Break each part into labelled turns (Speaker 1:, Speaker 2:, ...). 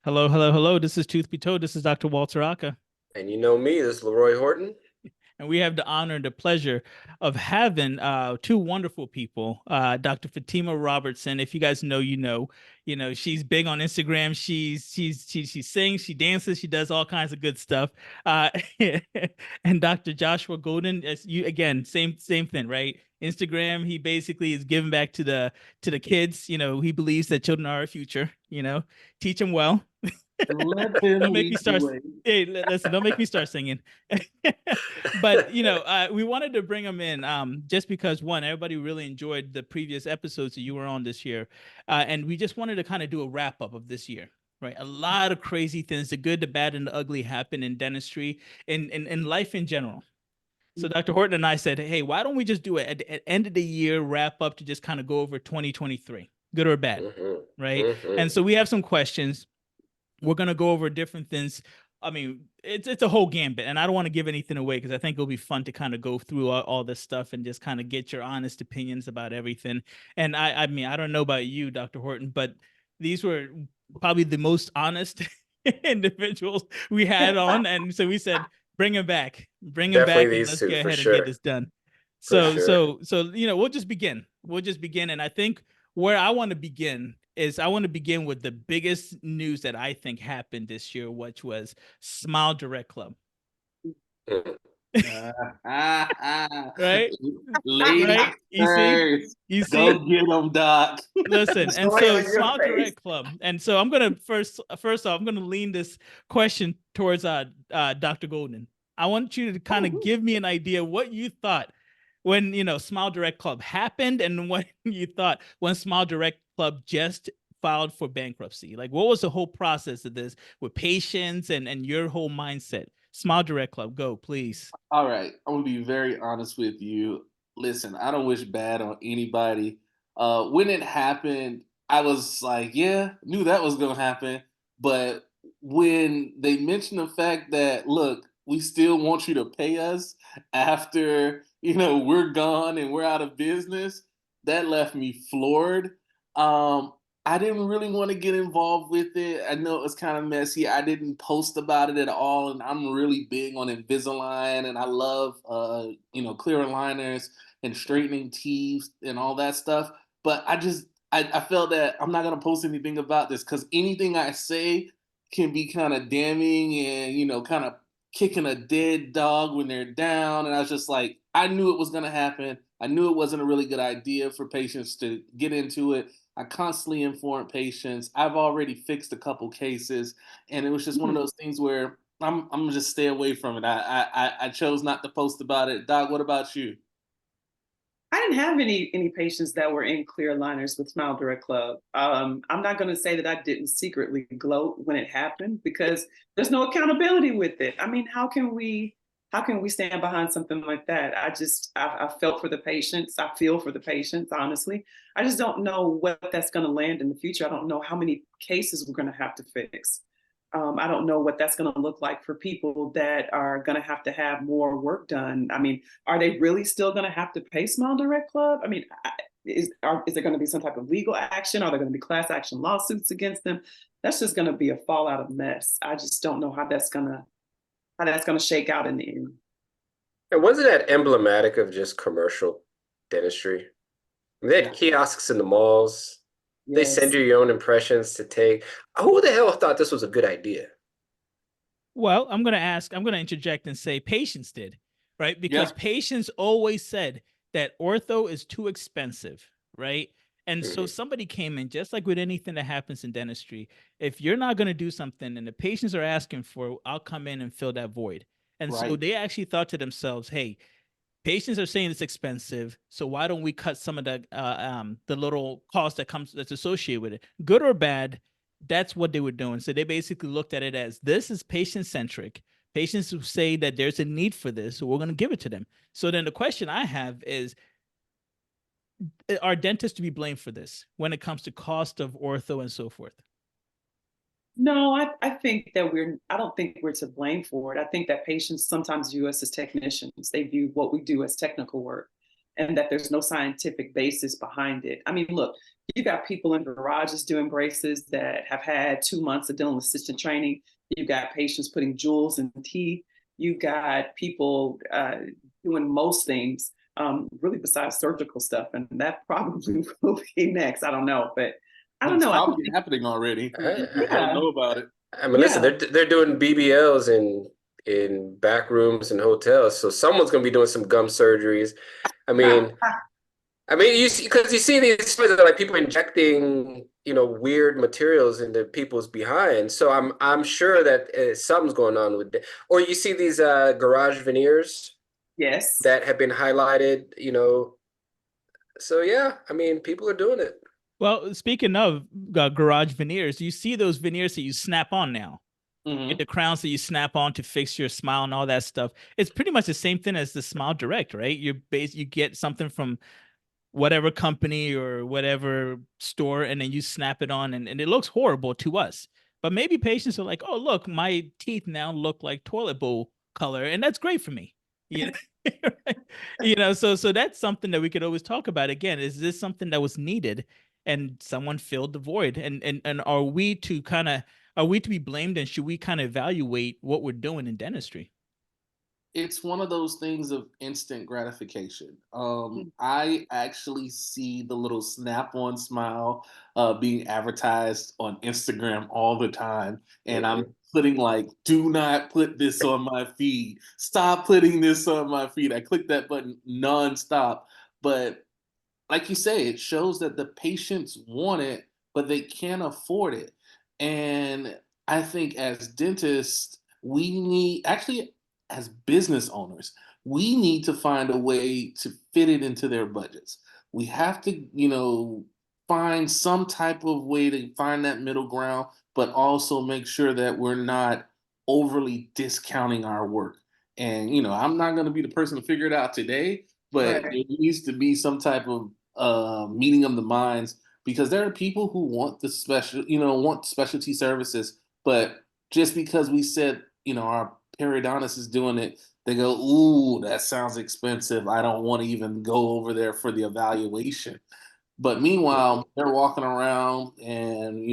Speaker 1: Hello, hello, hello. This is Truth Be Told. This is Dr. Walter Ackah.
Speaker 2: And you know me, this is Leroy Horton.
Speaker 1: And we have the honor and the pleasure of having two wonderful people. Dr. Fatima Robertson. If you guys know, she's big on Instagram. She sings, she dances, she does all kinds of good stuff. Uh, and Dr. Joshua Golden, as you again, same thing, right? Instagram, he basically is giving back to the kids. He believes that children are our future. Teach them well.
Speaker 3: Let him
Speaker 1: Don't make me
Speaker 3: lead the
Speaker 1: start.
Speaker 3: way.
Speaker 1: Hey, listen, don't make me start singing. But we wanted to bring them in, just because one, everybody really enjoyed the previous episodes that you were on this year, and we just wanted to kind of do a wrap up of this year. Right, a lot of crazy things, the good, the bad, and the ugly, happen in dentistry and in life in general. So Dr. Horton and I said, hey, why don't we just do it at end of the year wrap up to just kind of go over 2023, good or bad, right? And so we have some questions. We're going to go over different things. I mean, it's a whole gambit, and I don't want to give anything away because I think it'll be fun to kind of go through all this stuff and just kind of get your honest opinions about everything. And I mean, I don't know about you, Dr. Horton, but these were probably the most honest individuals we had on. And so we said, bring him back,
Speaker 2: Definitely
Speaker 1: and
Speaker 2: these
Speaker 1: let's
Speaker 2: two
Speaker 1: go
Speaker 2: for
Speaker 1: ahead and get
Speaker 2: sure.
Speaker 1: this done.
Speaker 2: For
Speaker 1: So,
Speaker 2: sure.
Speaker 1: we'll just begin. And I think where I want to begin is I want to begin with the biggest news that I think happened this year, which was Smile Direct Club.
Speaker 2: Mm.
Speaker 1: Right?
Speaker 3: Ladies
Speaker 1: Right? You see?
Speaker 3: first.
Speaker 1: You
Speaker 3: Go
Speaker 1: see?
Speaker 3: get them, Doc.
Speaker 1: Listen, and
Speaker 2: Joy
Speaker 1: so
Speaker 2: on your
Speaker 1: Smile
Speaker 2: face.
Speaker 1: Direct Club. And so I'm gonna first off, I'm gonna lean this question towards Dr. Golden. I want you to kind of give me an idea what you thought when Smile Direct Club happened, and what you thought when Smile Direct Club just filed for bankruptcy. Like, what was the whole process of this with patients and your whole mindset? Smile Direct Club, go please.
Speaker 3: All right, I'm gonna be very honest with you. Listen, I don't wish bad on anybody. When it happened, I was like, yeah, knew that was gonna happen. But when they mentioned the fact that, look, we still want you to pay us after we're gone and we're out of business, that left me floored. Um, I didn't really want to get involved with it. I know it was kind of messy. I didn't post about it at all, and I'm really big on Invisalign, and I love clear aligners and straightening teeth and all that stuff. But I felt that I'm not gonna post anything about this because anything I say can be kind of damning and kind of kicking a dead dog when they're down. And I was just like, I knew it was gonna happen. I knew it wasn't a really good idea for patients to get into it. I constantly inform patients. I've already fixed a couple cases, and it was just one of those things where I'm gonna just stay away from it. I chose not to post about it. Doc, what about you?
Speaker 4: I didn't have any patients that were in clear aligners with Smile Direct Club. I'm not going to say that I didn't secretly gloat when it happened because there's no accountability with it. I mean, how can we stand behind something like that? I felt for the patients. I feel for the patients. Honestly, I just don't know what that's going to land in the future. I don't know how many cases we're going to have to fix. I don't know what that's going to look like for people that are going to have more work done. I mean, are they really still going to have to pay Smile Direct Club? I mean, is there going to be some type of legal action? Are there going to be class action lawsuits against them? That's just going to be a fallout of mess. I just don't know how that's going to shake out in the end.
Speaker 2: And wasn't that emblematic of just commercial dentistry? They had kiosks in the malls. They send
Speaker 4: Yes.
Speaker 2: you your own impressions to take. Who the hell thought this was a good idea?
Speaker 1: Well, I'm going to interject and say patients did, right? Because
Speaker 3: Yeah,
Speaker 1: patients always said that ortho is too expensive, right? And so
Speaker 2: Mhm.
Speaker 1: somebody came in, just like with anything that happens in dentistry. If you're not going to do something and the patients are asking for it, I'll come in and fill that void. And so
Speaker 3: right.
Speaker 1: they actually thought to themselves, hey, patients are saying it's expensive, so why don't we cut some of the little cost that's associated with it, good or bad? That's what they were doing. So they basically looked at it as this is patient centric. Patients who say that there's a need for this, so we're going to give it to them. So then the question I have is, are dentists to be blamed for this when it comes to cost of ortho and so forth?
Speaker 4: No, I think that I don't think we're to blame for it. I think that patients sometimes view us as technicians. They view what we do as technical work. and that there's no scientific basis behind it. I mean, look, you got people in garages doing braces that have had 2 months of dental assistant training. You've got patients putting jewels in teeth. You've got people doing most things, really besides surgical stuff. And that probably will be next. I don't know, but I don't
Speaker 3: It's
Speaker 4: know.
Speaker 3: probably happening already. I don't know about it.
Speaker 2: I mean, listen, they're doing BBLs in back rooms and hotels, so someone's going to be doing some gum surgeries. I mean, you see, because you see these stories of like people injecting, weird materials into people's behind. So I'm sure that something's going on with it. Or you see these garage veneers,
Speaker 4: yes,
Speaker 2: that have been highlighted. So yeah, I mean, people are doing it.
Speaker 1: Well, speaking of garage veneers, you see those veneers that you snap on now.
Speaker 3: Mhm.
Speaker 1: The crowns that you snap on to fix your smile and all that stuff. It's pretty much the same thing as the Smile Direct, right? You get something from whatever company or whatever store, and then you snap it on, and it looks horrible to us. But maybe patients are like, oh, look, my teeth now look like toilet bowl color, and that's great for me. So that's something that we could always talk about. Again, is this something that was needed and someone filled the void? And are we to be blamed, and should we kind of evaluate what we're doing in dentistry?
Speaker 3: It's one of those things of instant gratification. I actually see the little snap-on smile being advertised on Instagram all the time, and I'm putting like, "Do not put this on my feed. Stop putting this on my feed." I click that button nonstop, but like you say, it shows that the patients want it, but they can't afford it. And I think as dentists, we need, actually, as business owners, we need to find a way to fit it into their budgets. We have to, find some type of way to find that middle ground, but also make sure that we're not overly discounting our work. And, I'm not going to be the person to figure it out today, but
Speaker 4: right.
Speaker 3: there needs to be some type of meeting of the minds, because there are people who want the want specialty services, but just because we said, our periodontist is doing it, they go, "Ooh, that sounds expensive. I don't want to even go over there for the evaluation." But meanwhile, they're walking around and,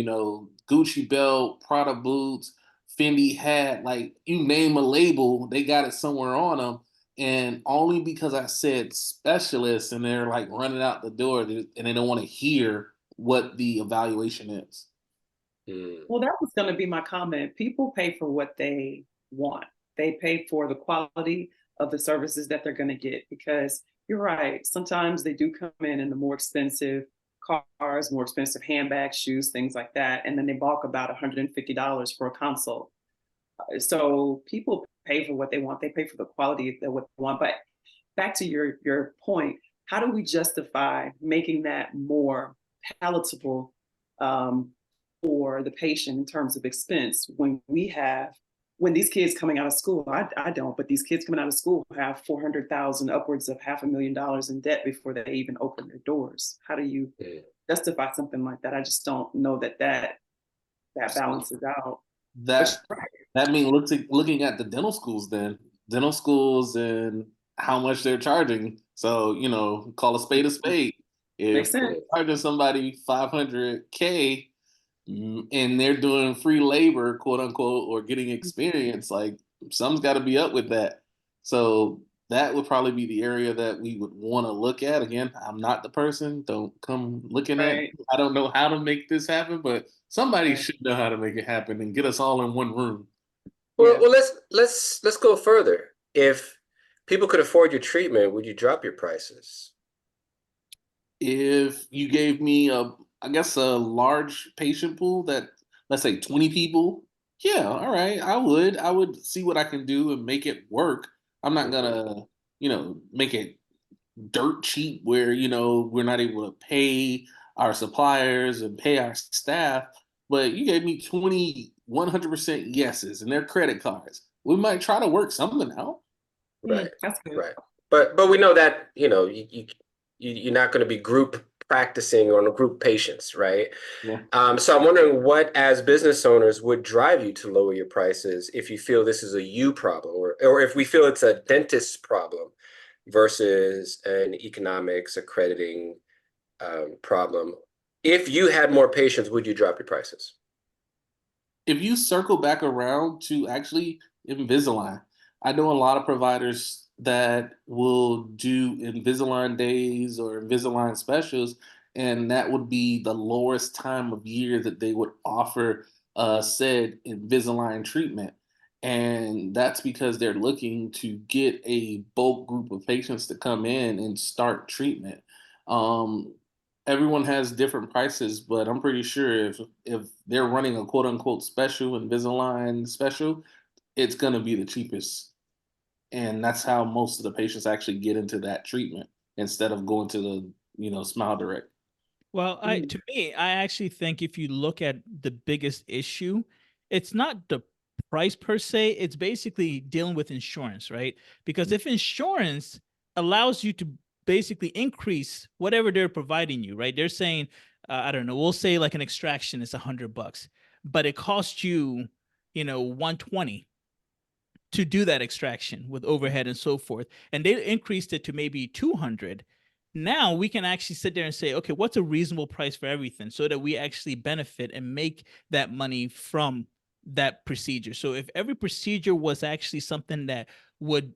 Speaker 3: Gucci belt, Prada boots, Fendi hat, like you name a label, they got it somewhere on them. And only because I said specialist, and they're like running out the door, and they don't want to hear what the evaluation is.
Speaker 4: Well, that was going to be my comment. People pay for what they want. They pay for the quality of the services that they're going to get, because you're right. Sometimes they do come in the more expensive cars, more expensive handbags, shoes, things like that. And then they balk about $150 for a consult. So people pay for what they want. They pay for the quality of what they want. But back to your point, how do we justify making that more palatable for the patient in terms of expense when these kids coming out of school, I don't, but these kids coming out of school have 400,000, upwards of $500,000 in debt before they even open their doors. How do you justify something like that? I just don't know that balances out.
Speaker 3: That means looking at the dental schools, then dental schools and how much they're charging. So, call a spade a spade.
Speaker 4: Makes
Speaker 3: If
Speaker 4: sense.
Speaker 3: they're charging somebody $500K and they're doing free labor, quote unquote, or getting experience, like something's got to be up with that. So that would probably be the area that we would want to look at. Again, I'm not the person. Don't come looking at. I don't know how to make this happen, but somebody should know how to make it happen and get us all in one room.
Speaker 2: Well, let's go further. If people could afford your treatment, would you drop your prices?
Speaker 3: If you gave me a large patient pool, that, let's say 20 people, yeah, all right, I would see what I can do and make it work. I'm not gonna, make it dirt cheap where, we're not able to pay our suppliers and pay our staff. But you gave me 20 100% yeses and their credit cards. We might try to work something out.
Speaker 2: Right.
Speaker 4: That's good.
Speaker 2: Right. But we know that, you're not going to be group practicing on group patients, right?
Speaker 3: Yeah.
Speaker 2: So I'm wondering what, as business owners, would drive you to lower your prices if you feel this is a you problem, or if we feel it's a dentist problem. versus an economics accrediting problem. If you had more patients, would you drop your prices?
Speaker 3: If you circle back around to actually Invisalign, I know a lot of providers that will do Invisalign days or Invisalign specials, and that would be the lowest time of year that they would offer said Invisalign treatment. And that's because they're looking to get a bulk group of patients to come in and start treatment. Um, Everyone has different prices, but I'm pretty sure if they're running a quote unquote special, Invisalign special, it's gonna be the cheapest. And that's how most of the patients actually get into that treatment instead of going to the, Smile Direct.
Speaker 1: Well, to me, I actually think if you look at the biggest issue, it's not the price per se, it's basically dealing with insurance, right? Because if insurance allows you to basically increase whatever they're providing you, right? They're saying, I don't know, we'll say like an extraction is $100, but it costs you, 120 to do that extraction with overhead and so forth, and they increased it to maybe 200. Now we can actually sit there and say, okay, what's a reasonable price for everything so that we actually benefit and make that money from that procedure. So if every procedure was actually something that would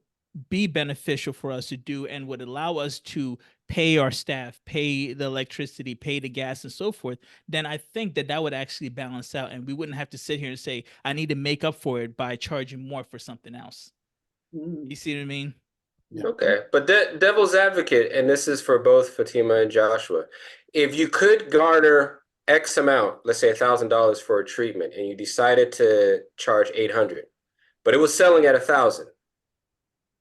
Speaker 1: be beneficial for us to do and would allow us to pay our staff, pay the electricity, pay the gas and so forth, then I think that that would actually balance out and we wouldn't have to sit here and say, I need to make up for it by charging more for something else. You see what I mean?
Speaker 3: Yeah.
Speaker 2: Okay, but devil's advocate, and this is for both Fatima and Joshua, if you could garner X amount, let's say $1,000 for a treatment, and you decided to charge 800, but it was selling at 1,000,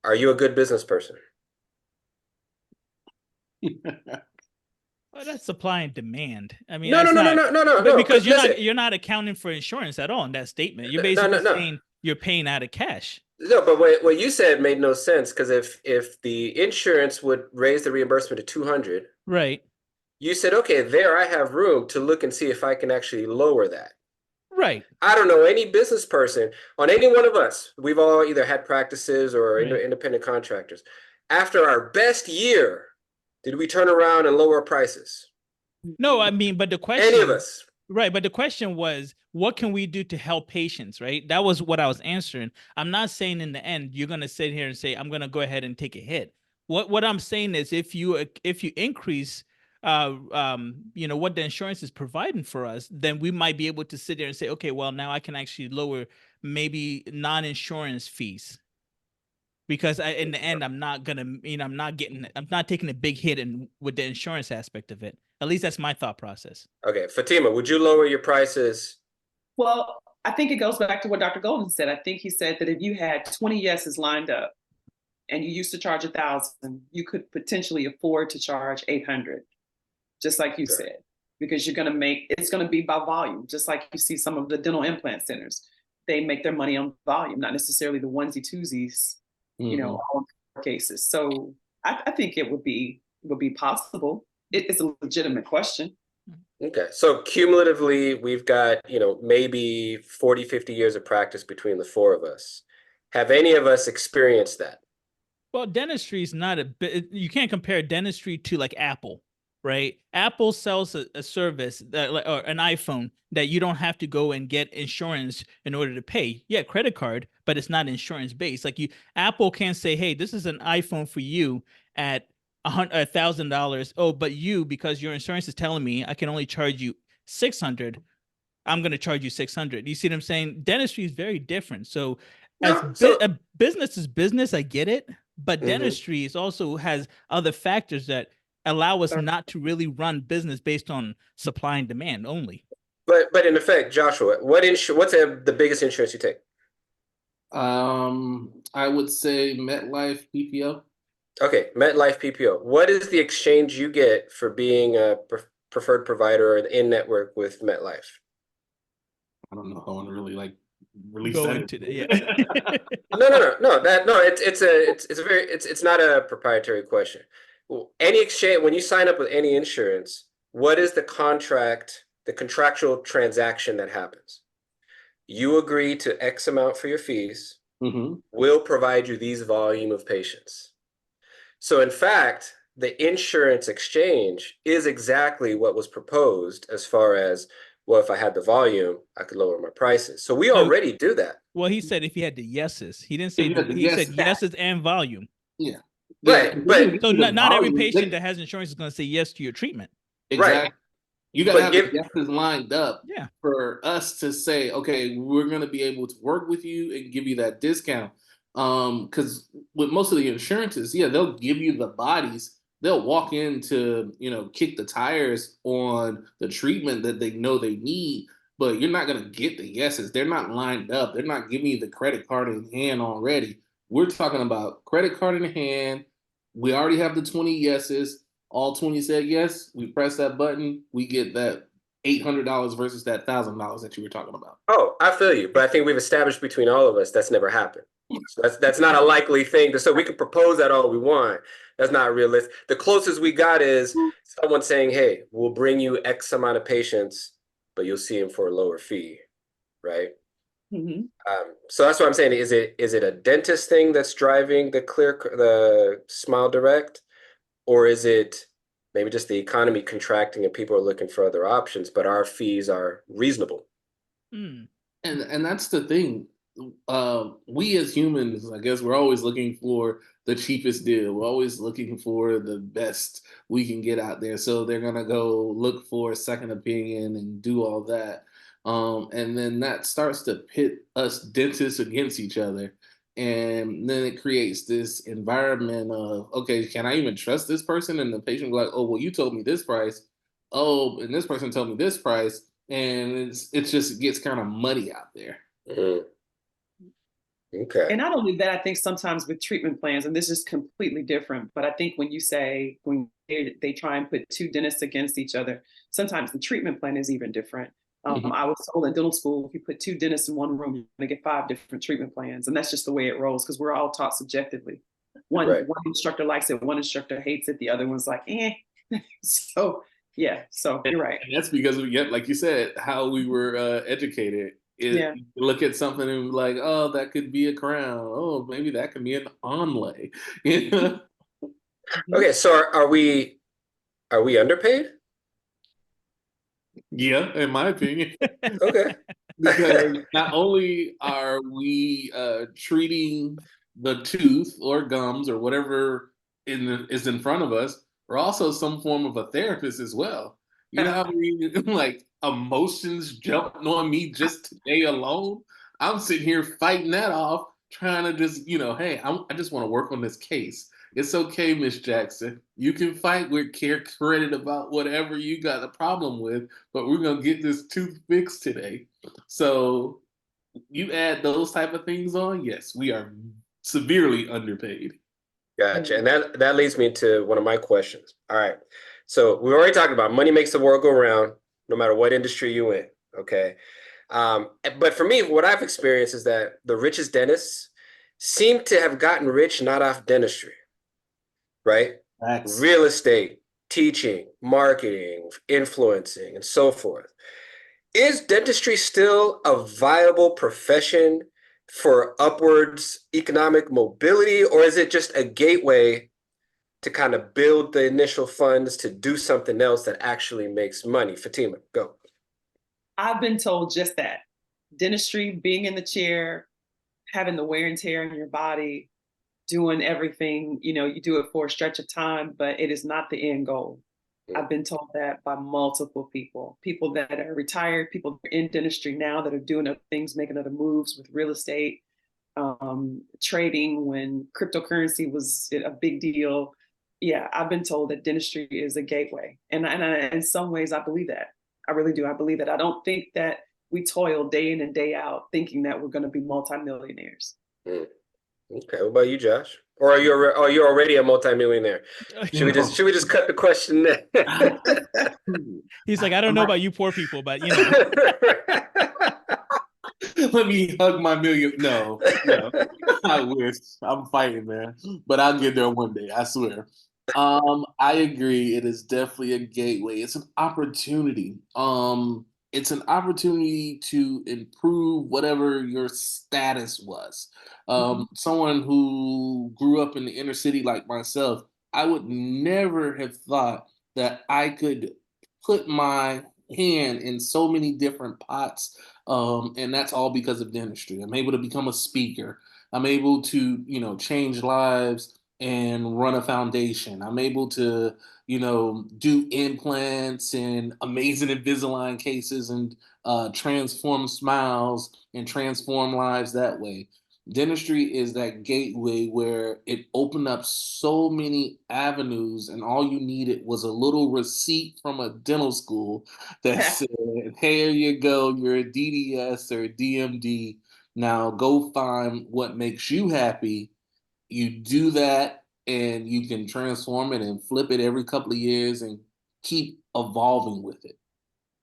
Speaker 2: are you a good business person?
Speaker 1: Well, that's supply and demand. I mean,
Speaker 2: No,
Speaker 1: because
Speaker 2: listen,
Speaker 1: you're not accounting for insurance at all in that statement. You're
Speaker 2: no,
Speaker 1: basically
Speaker 2: no.
Speaker 1: saying you're paying out of cash.
Speaker 2: No, but what you said made no sense, because if the insurance would raise the reimbursement to 200,
Speaker 1: Right.
Speaker 2: you said, okay, there I have room to look and see if I can actually lower that.
Speaker 1: Right.
Speaker 2: I don't know any business person on any one of us. We've all either had practices or
Speaker 1: Right.
Speaker 2: independent contractors. After our best year, did we turn around and lower prices?
Speaker 1: No, I mean, but the question,
Speaker 2: Any of us?
Speaker 1: right, but the question was, what can we do to help patients, right? That was what I was answering. I'm not saying in the end you're going to sit here and say I'm going to go ahead and take a hit. What I'm saying is if you increase what the insurance is providing for us, then we might be able to sit there and say, okay, well, now I can actually lower maybe non-insurance fees. Because in the end, I'm not gonna, I'm not taking a big hit with the insurance aspect of it. At least that's my thought process.
Speaker 2: Okay, Fatima, would you lower your prices?
Speaker 4: Well, I think it goes back to what Dr. Golden said. I think he said that if you had 20 yeses lined up and you used to charge 1,000, you could potentially afford to charge 800, just like you said, because it's going to be by volume, just like you see some of the dental implant centers. They make their money on volume, not necessarily the onesie twosies, all cases. So I think it would be possible. It's a legitimate question.
Speaker 2: Okay, so cumulatively, we've got, maybe 40, 50 years of practice between the four of us. Have any of us experienced that?
Speaker 1: Well, dentistry is not you can't compare dentistry to like Apple, right? Apple sells a service that, or an iPhone that you don't have to go and get insurance in order to pay. Yeah, credit card, but it's not insurance based. Like Apple can't say, hey, this is an iPhone for you at $1,000. Oh, but because your insurance is telling me I can only charge you 600, I'm going to charge you 600. You see what I'm saying? Dentistry is very different. So a business is business, I get it, but dentistry is also has other factors that allow us not to really run business based on supply and demand only.
Speaker 2: But in effect, Joshua, what's the biggest insurance you take?
Speaker 3: I would say MetLife PPO.
Speaker 2: Okay, MetLife PPO. What is the exchange you get for being a preferred provider or in network with MetLife?
Speaker 3: I don't know. I want to really release
Speaker 1: Go
Speaker 3: that
Speaker 1: into it. Yeah.
Speaker 2: No. It's not a proprietary question. Any exchange, when you sign up with any insurance, what is the contractual transaction that happens? You agree to X amount for your fees. We'll provide you these volume of patients. So in fact, the insurance exchange is exactly what was proposed as far as, well, if I had the volume, I could lower my prices. So we already do that.
Speaker 1: Well, he said if he had the yeses. He didn't say
Speaker 3: If you had the
Speaker 1: he said
Speaker 3: yeses.
Speaker 1: yeses and volume.
Speaker 3: Yeah.
Speaker 2: Right,
Speaker 3: Yeah,
Speaker 2: but
Speaker 1: So not every patient
Speaker 3: that
Speaker 1: that has insurance is going to say yes to your treatment.
Speaker 3: exactly.
Speaker 2: Right.
Speaker 3: You got to have
Speaker 2: But
Speaker 3: the yeses lined up
Speaker 1: Yeah.
Speaker 3: for us to say, okay, we're going to be able to work with you and give you that discount. Because with most of the insurances, yeah, they'll give you the bodies. They'll walk in to, kick the tires on the treatment that they know they need, but you're not going to get the yeses. They're not lined up. They're not giving you the credit card in hand already. We're talking about credit card in hand. We already have the 20 yeses. All 20 said yes. We press that button. We get that $800 versus that $1,000 that you were talking about.
Speaker 2: Oh, I feel you. But I think we've established between all of us that's never happened. So that's not a likely thing. So we can propose that all we want. That's not realistic. The closest we got is someone saying, hey, we'll bring you X amount of patients, but you'll see them for a lower fee, right?
Speaker 4: Mm-hmm.
Speaker 2: So that's what I'm saying. Is it a dentist thing that's driving the Smile Direct? Or is it maybe just the economy contracting and people are looking for other options, but our fees are reasonable?
Speaker 3: And that's the thing. We as humans, I guess, we're always looking for the cheapest deal. We're always looking for the best we can get out there. So they're gonna go look for a second opinion and do all that. And then that starts to pit us dentists against each other. And then it creates this environment of, okay, can I even trust this person? And the patient will be like, oh, well, you told me this price. Oh, and this person told me this price. And it just gets kind of muddy out there.
Speaker 2: Mm-hmm. Okay.
Speaker 4: And not only that, I think sometimes with treatment plans, and this is completely different, but I think when they try and put two dentists against each other, sometimes the treatment plan is even different. I was told in dental school, if you put two dentists in one room, you're going to get 5 different treatment plans. And that's just the way it rolls because we're all taught subjectively. One instructor likes it, one instructor hates it, the other one's like, eh. So, yeah, so you're right.
Speaker 3: And that's because, like you said, how we were educated. You look at something and be like, oh, that could be a crown. Oh, maybe that could be an onlay.
Speaker 2: Okay, so are we underpaid?
Speaker 3: Yeah, in my opinion.
Speaker 2: Okay.
Speaker 3: Because not only are we treating the tooth or gums or whatever is in front of us, we're also some form of a therapist as well. You know how many like emotions jumping on me just today alone? I'm sitting here fighting that off, trying to just, hey, I just want to work on this case. It's okay, Miss Jackson. You can fight with care credit about whatever you got a problem with, but we're going to get this tooth fixed today. So you add those type of things on, yes, we are severely underpaid.
Speaker 2: Gotcha. And that leads me to one of my questions. All right. So we already talked about money makes the world go round, no matter what industry you in. Okay. But for me, what I've experienced is that the richest dentists seem to have gotten rich not off dentistry, right?
Speaker 3: That's...
Speaker 2: Real estate, teaching, marketing, influencing, and so forth. Is dentistry still a viable profession for upwards economic mobility, or is it just a gateway to kind of build the initial funds to do something else that actually makes money? Fatima, go.
Speaker 4: I've been told just that. Dentistry, being in the chair, having the wear and tear in your body, doing everything, you do it for a stretch of time, but it is not the end goal. I've been told that by multiple people that are retired, people that are in dentistry now that are doing other things, making other moves with real estate, trading when cryptocurrency was a big deal. Yeah, I've been told that dentistry is a gateway. And in some ways, I believe that. I really do. I believe that. I don't think that we toil day in and day out thinking that we're going to be multimillionaires.
Speaker 2: Okay. What about you, Josh? Or are you already a multimillionaire? Should we just cut the question there?
Speaker 1: He's like, I don't know about you poor people, but
Speaker 3: Let me hug my million. No, I wish. I'm fighting, man. But I'll get there one day, I swear. I agree. It is definitely a gateway. It's an opportunity. it's an opportunity to improve whatever your status was. Someone who grew up in the inner city like myself, I would never have thought that I could put my hand in so many different pots. And that's all because of dentistry. I'm able to become a speaker. I'm able to, change lives and run a foundation. I'm able to, do implants and amazing Invisalign cases and transform smiles and transform lives that way. Dentistry is that gateway where it opened up so many avenues, and all you needed was a little receipt from a dental school that said, here you go, you're a DDS or a DMD. Now go find what makes you happy. You do that, and you can transform it and flip it every couple of years and keep evolving with it.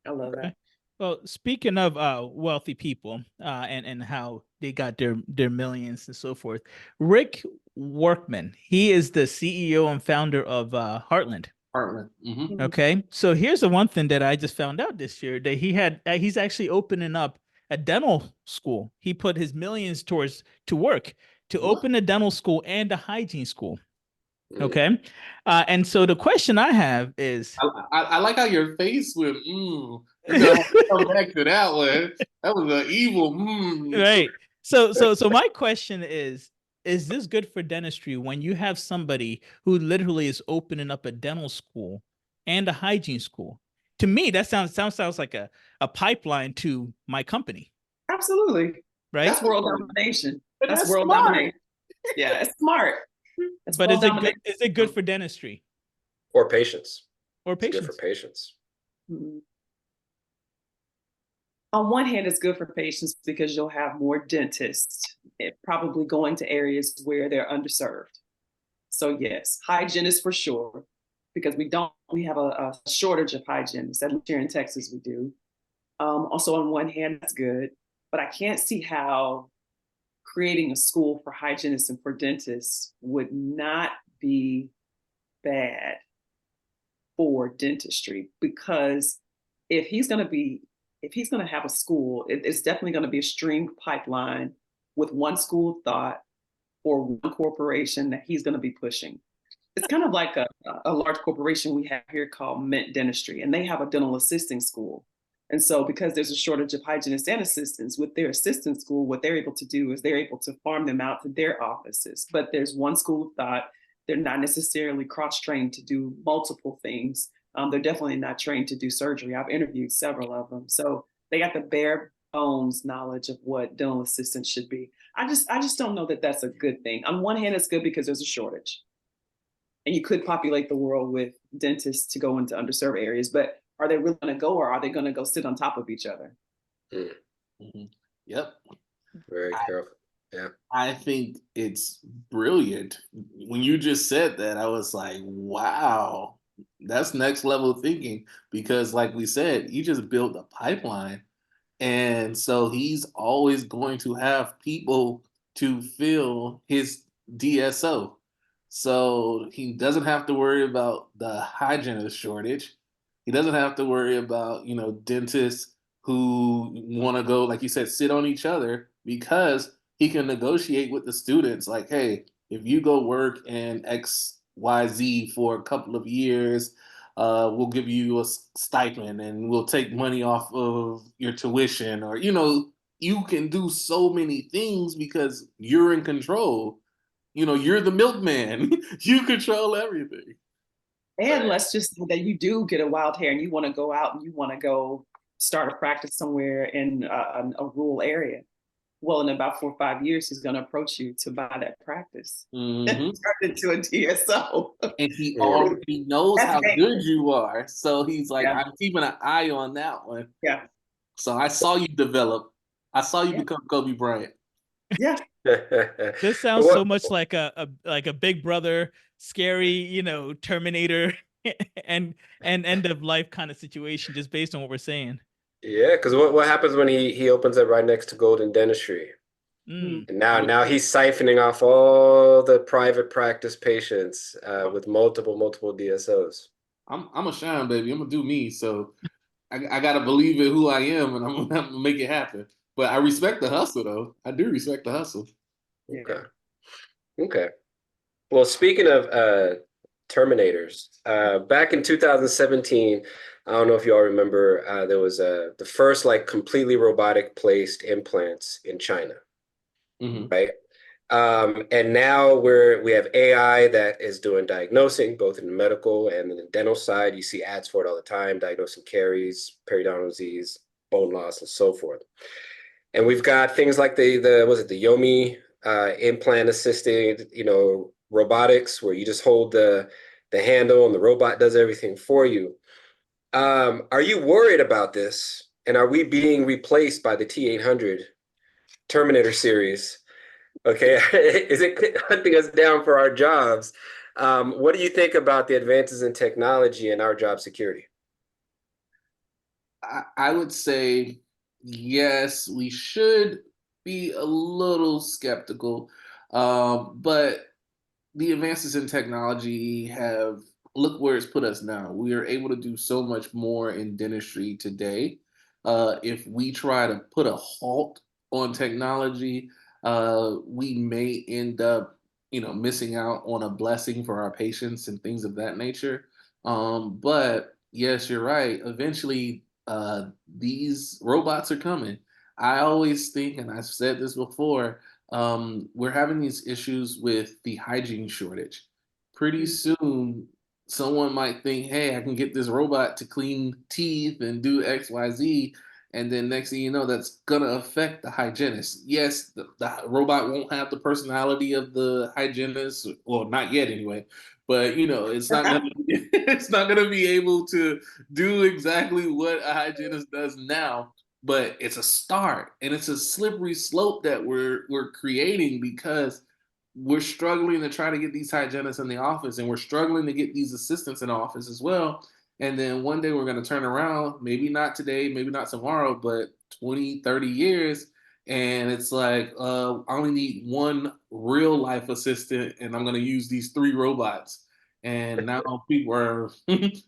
Speaker 4: I love that.
Speaker 1: Well, speaking of wealthy people and how they got their millions and so forth, Rick Workman, he is the CEO and founder of Heartland.
Speaker 3: Heartland. Mm-hmm.
Speaker 1: Okay, so here's the one thing that I just found out this year, that he's actually opening up a dental school. He put his millions to work to open a dental school and a hygiene school. Okay, and so the question I have is,
Speaker 3: I like how your face went. You're gonna have to come back to that one. That was an evil.
Speaker 1: Right. So my question is this good for dentistry when you have somebody who literally is opening up a dental school and a hygiene school? To me, that sounds like a pipeline to my company.
Speaker 4: Absolutely.
Speaker 1: Right.
Speaker 4: That's world domination. That's world
Speaker 3: smart.
Speaker 4: domination. Yeah, it's smart.
Speaker 1: But is it good for dentistry?
Speaker 2: Or patients.
Speaker 1: Or patients.
Speaker 2: It's good for patients.
Speaker 4: Mm-hmm. On one hand, it's good for patients because you'll have more dentists, probably going to areas where they're underserved. So yes, hygienists for sure, because we have a shortage of hygienists. At least here in Texas, we do. Also, on one hand, that's good, but I can't see how creating a school for hygienists and for dentists would not be bad for dentistry, because if he's going to have a school, it's definitely going to be a string pipeline with one school of thought or one corporation that he's going to be pushing. It's kind of like a large corporation we have here called Mint Dentistry, and they have a dental assisting school. And so because there's a shortage of hygienists and assistants, with their assistant school, what they're able to do is they're able to farm them out to their offices. But there's one school of thought. They're not necessarily cross-trained to do multiple things. They're definitely not trained to do surgery. I've interviewed several of them. So they got the bare bones knowledge of what dental assistants should be. I just don't know that that's a good thing. On one hand, it's good because there's a shortage. And you could populate the world with dentists to go into underserved areas, but are they really going to go, or are they going to go sit on top of each other?
Speaker 3: Mm-hmm. Yep.
Speaker 2: Very careful. Yeah.
Speaker 3: I think it's brilliant. When you just said that, I was like, wow, that's next level thinking, because like we said, he just built a pipeline. And so he's always going to have people to fill his DSO. So he doesn't have to worry about the hygienist shortage. He doesn't have to worry about, dentists who want to go, like you said, sit on each other, because he can negotiate with the students like, hey, if you go work in XYZ for a couple of years, we'll give you a stipend and we'll take money off of your tuition, or, you can do so many things because you're in control. You're the milkman. You control everything.
Speaker 4: And let's just say that you do get a wild hair and you want to go out and you want to go start a practice somewhere in a rural area. Well, in about 4 or 5 years, he's going to approach you to buy that practice.
Speaker 3: Mm-hmm.
Speaker 4: Turn it into a DSO.
Speaker 3: And he already knows how good you are. So he's like, I'm keeping an eye on that one.
Speaker 4: Yeah.
Speaker 3: So I saw you develop. I saw you become Kobe Bryant.
Speaker 4: Yeah.
Speaker 1: This sounds so much like a Big Brother, scary, Terminator and end of life kind of situation, just based on what we're saying.
Speaker 2: Yeah, because what happens when he opens up right next to Golden Dentistry? And now he's siphoning off all the private practice patients with multiple DSOs.
Speaker 3: I'm a shine, baby. I'm gonna do me. So I gotta believe in who I am, and I'm gonna make it happen. But I respect the hustle, though. I do respect the hustle.
Speaker 2: Okay. Okay. Well, speaking of Terminators, back in 2017, I don't know if you all remember, there was the first like completely robotic placed implants in China,
Speaker 3: Mm-hmm.
Speaker 2: right? And now we have AI that is doing diagnosing both in the medical and in the dental side. You see ads for it all the time, diagnosing caries, periodontal disease, bone loss, and so forth. And we've got things like the was it the Yomi implant assisted, robotics where you just hold the handle and the robot does everything for you. Are you worried about this? And are we being replaced by the T800 Terminator series? Okay, is it hunting us down for our jobs? What do you think about the advances in technology and our job security?
Speaker 3: I would say yes, we should be a little skeptical, but the advances in technology have look where it's put us now. We are able to do so much more in dentistry today. If we try to put a halt on technology, we may end up, missing out on a blessing for our patients and things of that nature. But yes, you're right. Eventually, these robots are coming. I always think, and I've said this before, we're having these issues with the hygiene shortage. Pretty soon, someone might think, hey, I can get this robot to clean teeth and do XYZ. And then next thing you know, that's going to affect the hygienist. Yes, the robot won't have the personality of the hygienist, well, not yet anyway. But it's not gonna it's not gonna be able to do exactly what a hygienist does now, but it's a start, and it's a slippery slope that we're creating because we're struggling to try to get these hygienists in the office, and we're struggling to get these assistants in the office as well. And then one day we're going to turn around, maybe not today, maybe not tomorrow, but 20, 30 years. And it's like, I only need one real life assistant, and I'm going to use these three robots. And now people are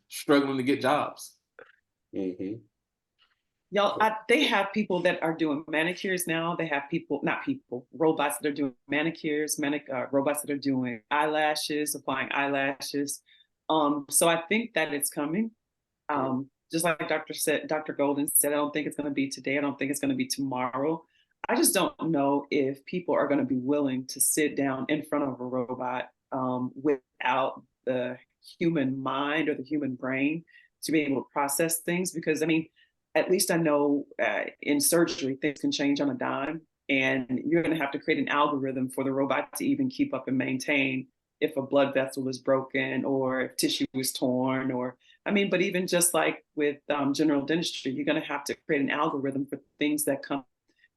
Speaker 3: struggling to get jobs.
Speaker 2: Mm-hmm.
Speaker 4: Y'all, they have people that are doing manicures now. They have robots that are doing manicures, robots that are doing eyelashes, applying eyelashes. So I think that it's coming. Just like Dr. Golden said, I don't think it's going to be today. I don't think it's going to be tomorrow. I just don't know if people are going to be willing to sit down in front of a robot without the human mind or the human brain to be able to process things. Because, I mean, at least I know in surgery, things can change on a dime, and you're going to have to create an algorithm for the robot to even keep up and maintain if a blood vessel is broken or if tissue is torn but even just like with general dentistry, you're going to have to create an algorithm for things that come.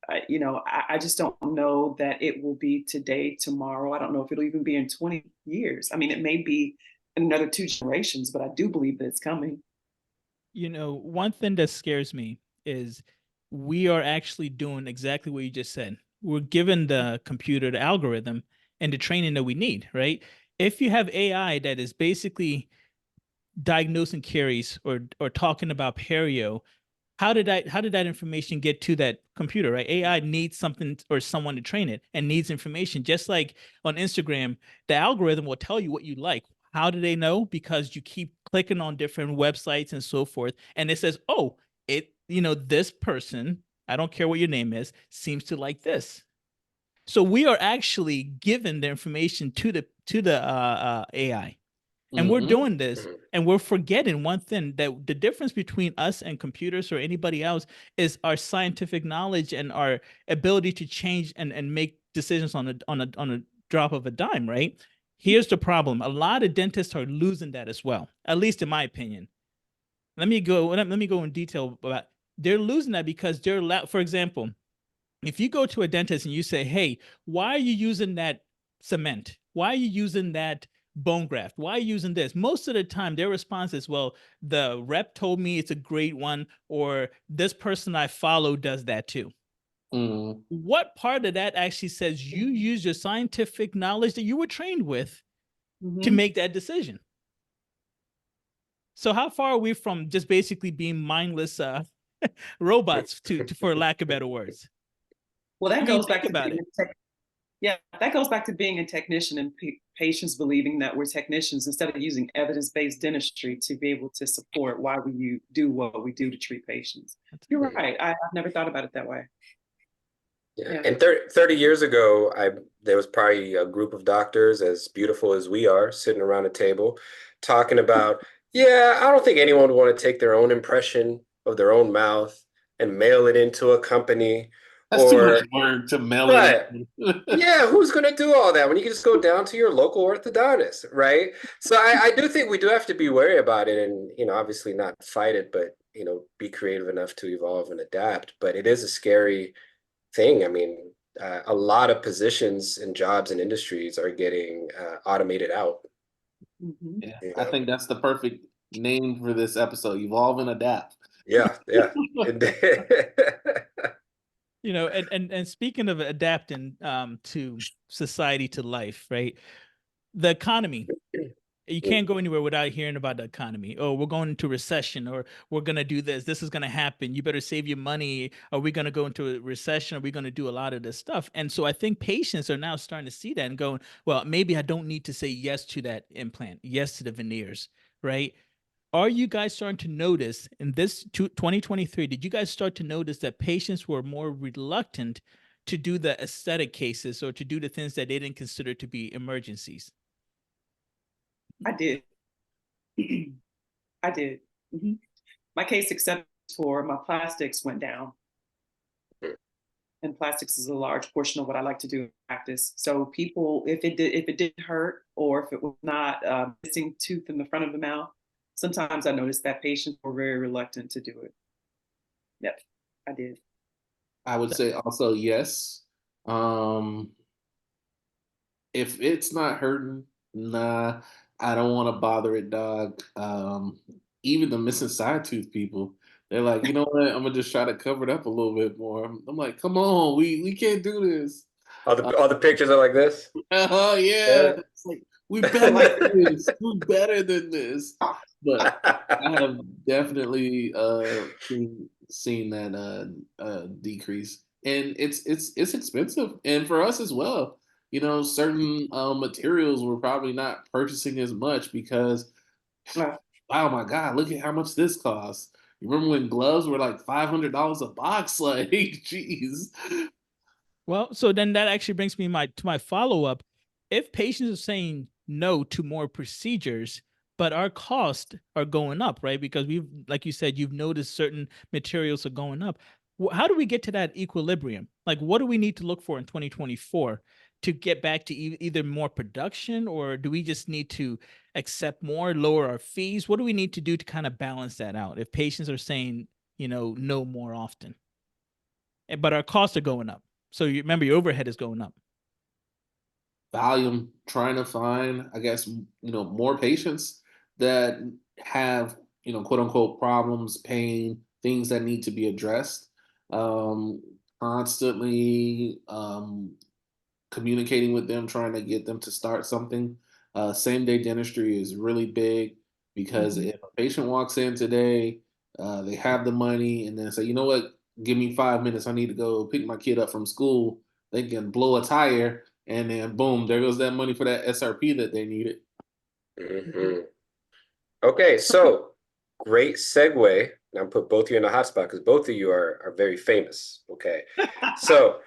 Speaker 4: I just don't know that it will be today, tomorrow. I don't know if it'll even be in 20 years. I mean, it may be in another 2 generations, but I do believe that it's coming.
Speaker 1: One thing that scares me is we are actually doing exactly what you just said. We're given the computer the algorithm and the training that we need, right? If you have AI that is basically diagnosing caries or talking about perio, how did that information get to that computer, right? AI needs something or someone to train it and needs information. Just like on Instagram, the algorithm will tell you what you like. How do they know? Because you keep clicking on different websites and so forth, and it says, oh, this person, I don't care what your name is, seems to like this. So we are actually given the information to the AI. And we're doing this and we're forgetting one thing, that the difference between us and computers or anybody else is our scientific knowledge and our ability to change and make decisions on a drop of a dime, right? Here's the problem. A lot of dentists are losing that as well, at least in my opinion. Let me go in detail about they're losing that because for example, if you go to a dentist and you say, hey, why are you using that cement? Why are you using that bone graft? Why are you using this? Most of the time, their response is, well, the rep told me it's a great one, or this person I follow does that too. What part of that actually says you use your scientific knowledge that you were trained with to make that decision? So how far are we from just basically being mindless robots, for lack of better words?
Speaker 4: Well, that
Speaker 1: I mean,
Speaker 4: goes
Speaker 1: think
Speaker 4: back to
Speaker 1: about
Speaker 4: being
Speaker 1: it.
Speaker 4: yeah, that goes back to being a technician and patients believing that we're technicians instead of using evidence-based dentistry to be able to support why we do what we do to treat patients. You're right. I've never thought about it that way.
Speaker 2: Yeah.
Speaker 4: Yeah.
Speaker 2: And 30 years ago, there was probably a group of doctors as beautiful as we are sitting around a table talking about, yeah, I don't think anyone would want to take their own impression of their own mouth and mail it into a company
Speaker 3: That's too much
Speaker 2: or,
Speaker 3: work to mail it.
Speaker 2: right. Yeah, who's going to do all that when you can just go down to your local orthodontist, right? So I do think we do have to be wary about it and, obviously not fight it, but, be creative enough to evolve and adapt. But it is a scary thing. I mean, a lot of positions and jobs and industries are getting automated out.
Speaker 4: Mm-hmm.
Speaker 3: Yeah, I think that's the perfect name for this episode: Evolve and Adapt.
Speaker 2: Yeah, yeah.
Speaker 1: And speaking of adapting to society, to life, right? The economy. You can't go anywhere without hearing about the economy. Oh, we're going into recession, or we're going to do this. This is going to happen. You better save your money. Are we going to go into a recession? Are we going to do a lot of this stuff? And so I think patients are now starting to see that and going, well, maybe I don't need to say yes to that implant, yes to the veneers, right? Are you guys starting to notice in this 2023, did you guys start to notice that patients were more reluctant to do the aesthetic cases or to do the things that they didn't consider to be emergencies?
Speaker 4: I did. I did. Mm-hmm. My case acceptance for my plastics went down. And plastics is a large portion of what I like to do in practice. So people, if it didn't hurt, or if it was not missing tooth in the front of the mouth, sometimes I noticed that patients were very reluctant to do it. Yep, I did.
Speaker 3: I would say also yes. If it's not hurting, nah, I don't want to bother it, dog. Even the missing side tooth people, they're like, you know what? I'm gonna just try to cover it up a little bit more. I'm like, come on, we can't do this.
Speaker 2: All the pictures are like this.
Speaker 3: Oh yeah,
Speaker 2: Yeah.
Speaker 3: it's like we better than this. We better than this. But I have definitely seen that decrease, and it's expensive, and for us as well. Certain materials we're probably not purchasing as much because,
Speaker 4: Uh,
Speaker 3: oh my God, look at how much this costs. You remember when gloves were like $500 a box? Like, jeez.
Speaker 1: Well, so then that actually brings me to my follow-up. If patients are saying no to more procedures, but our costs are going up, right? Because like you said, you've noticed certain materials are going up. How do we get to that equilibrium? Like, what do we need to look for in 2024 to get back to either more production, or do we just need to accept more, lower our fees? What do we need to do to kind of balance that out if patients are saying, no more often, but our costs are going up? So you remember your overhead is going up.
Speaker 3: Volume, trying to find, I guess, more patients that have, quote unquote, problems, pain, things that need to be addressed. Constantly communicating with them, trying to get them to start something. Same day dentistry is really big because if a patient walks in today, they have the money and then say, you know what, give me 5 minutes. I need to go pick my kid up from school. They can blow a tire and then boom, there goes that money for that SRP that they needed.
Speaker 2: Mm-hmm. Okay, so great segue. Now put both of you in the hot spot because both of you are very famous. Okay, so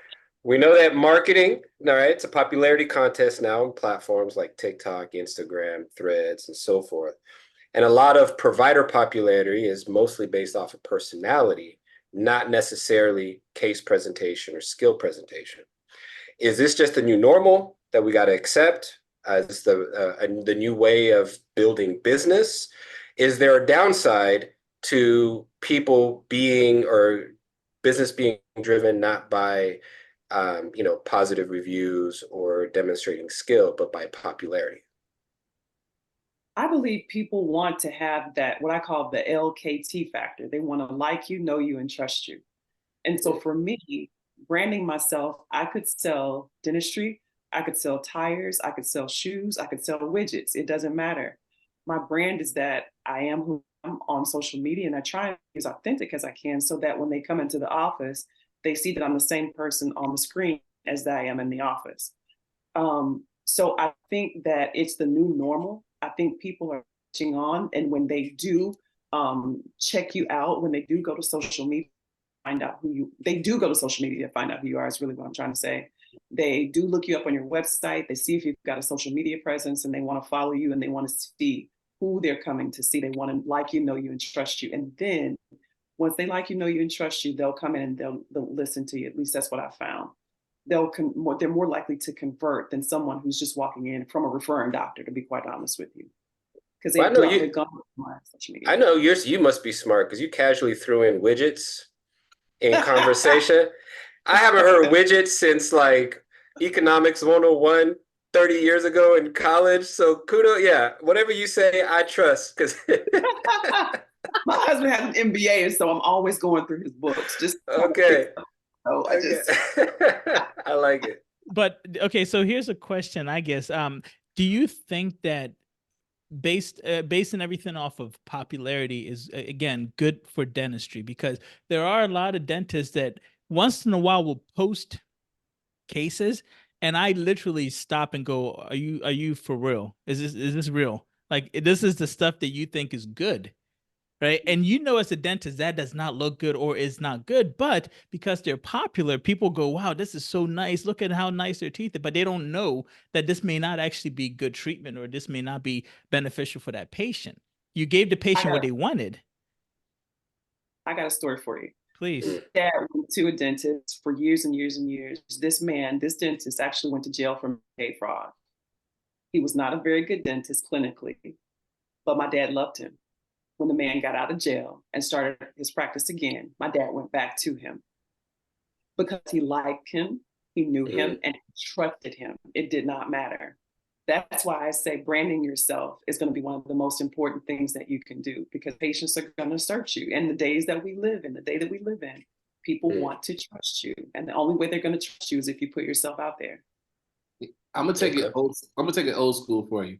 Speaker 2: we know that marketing, all right, it's a popularity contest now on platforms like TikTok, Instagram, Threads, and so forth. And a lot of provider popularity is mostly based off of personality, not necessarily case presentation or skill presentation. Is this just the new normal that we got to accept as the new way of building business? Is there a downside to people being or business being driven not by positive reviews or demonstrating skill, but by popularity?
Speaker 4: I believe people want to have that, what I call the LKT factor. They want to like you, know you, and trust you. And so for me, branding myself, I could sell dentistry, I could sell tires, I could sell shoes, I could sell widgets. It doesn't matter. my brand is that I am who I'm on social media, and I try to be as authentic as I can so that when they come into the office, they see that I'm the same person on the screen as I am in the office. So I think that it's the new normal. I think people are catching on, and when they do check you out, when they do go to social media, find out they do go to social media to find out who you are, is really what I'm trying to say. They do look you up on your website. They see if you've got a social media presence, and they want to follow you, and they want to see who they're coming to see. They want to like you, know you, and trust you. And then once they like you, know you, and trust you, they'll come in and they'll listen to you. At least that's what I found. They're more likely to convert than someone who's just walking in from a referring doctor, to be quite honest with you. Because they've gone on social media.
Speaker 2: I know you must be smart because you casually threw in widgets in conversation. I haven't heard widgets since like economics 101 30 years ago in college. So kudos, yeah, whatever you say, I trust. Because
Speaker 4: my husband has an MBA, so I'm always going through his books. Just
Speaker 2: okay.
Speaker 4: So I just
Speaker 2: I like it.
Speaker 1: But okay, so here's a question, I guess. Do you think that basing everything off of popularity is again good for dentistry? Because there are a lot of dentists that once in a while will post cases, and I literally stop and go, are you for real? Is this real? Like, this is the stuff that you think is good, right? And as a dentist, that does not look good or is not good, but because they're popular, people go, wow, this is so nice. Look at how nice their teeth are. But they don't know that this may not actually be good treatment, or this may not be beneficial for that patient. You gave the patient what they wanted.
Speaker 4: I got a story for you.
Speaker 1: Please.
Speaker 4: Dad went to a dentist for years and years and years. This dentist actually went to jail for Medicaid fraud. He was not a very good dentist clinically, but my dad loved him. When the man got out of jail and started his practice again, my dad went back to him because he liked him, he knew him, and he trusted him. It did not matter. That's why I say branding yourself is going to be one of the most important things that you can do, because patients are going to search you. And the day that we live in, people want to trust you. And the only way they're going to trust you is if you put yourself out there.
Speaker 3: I'm gonna take it old school for you.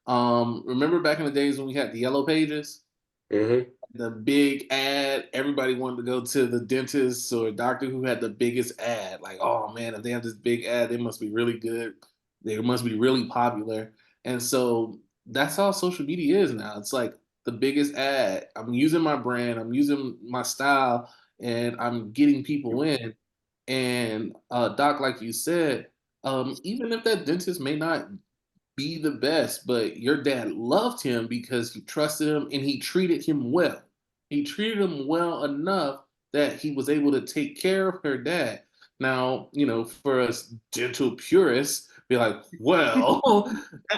Speaker 3: Remember back in the days when we had the yellow pages? The big ad, everybody wanted to go to the dentist or doctor who had the biggest ad. Like, oh man, if they have this big ad, they must be really good. They must be really popular. And so that's how social media is now. It's like the biggest ad. I'm using my brand, I'm using my style, and I'm getting people in. And Doc, like you said, even if that dentist may not be the best, but your dad loved him because he trusted him and he treated him well. He treated him well enough that he was able to take care of her dad. Now, for us dental purists, be like, well,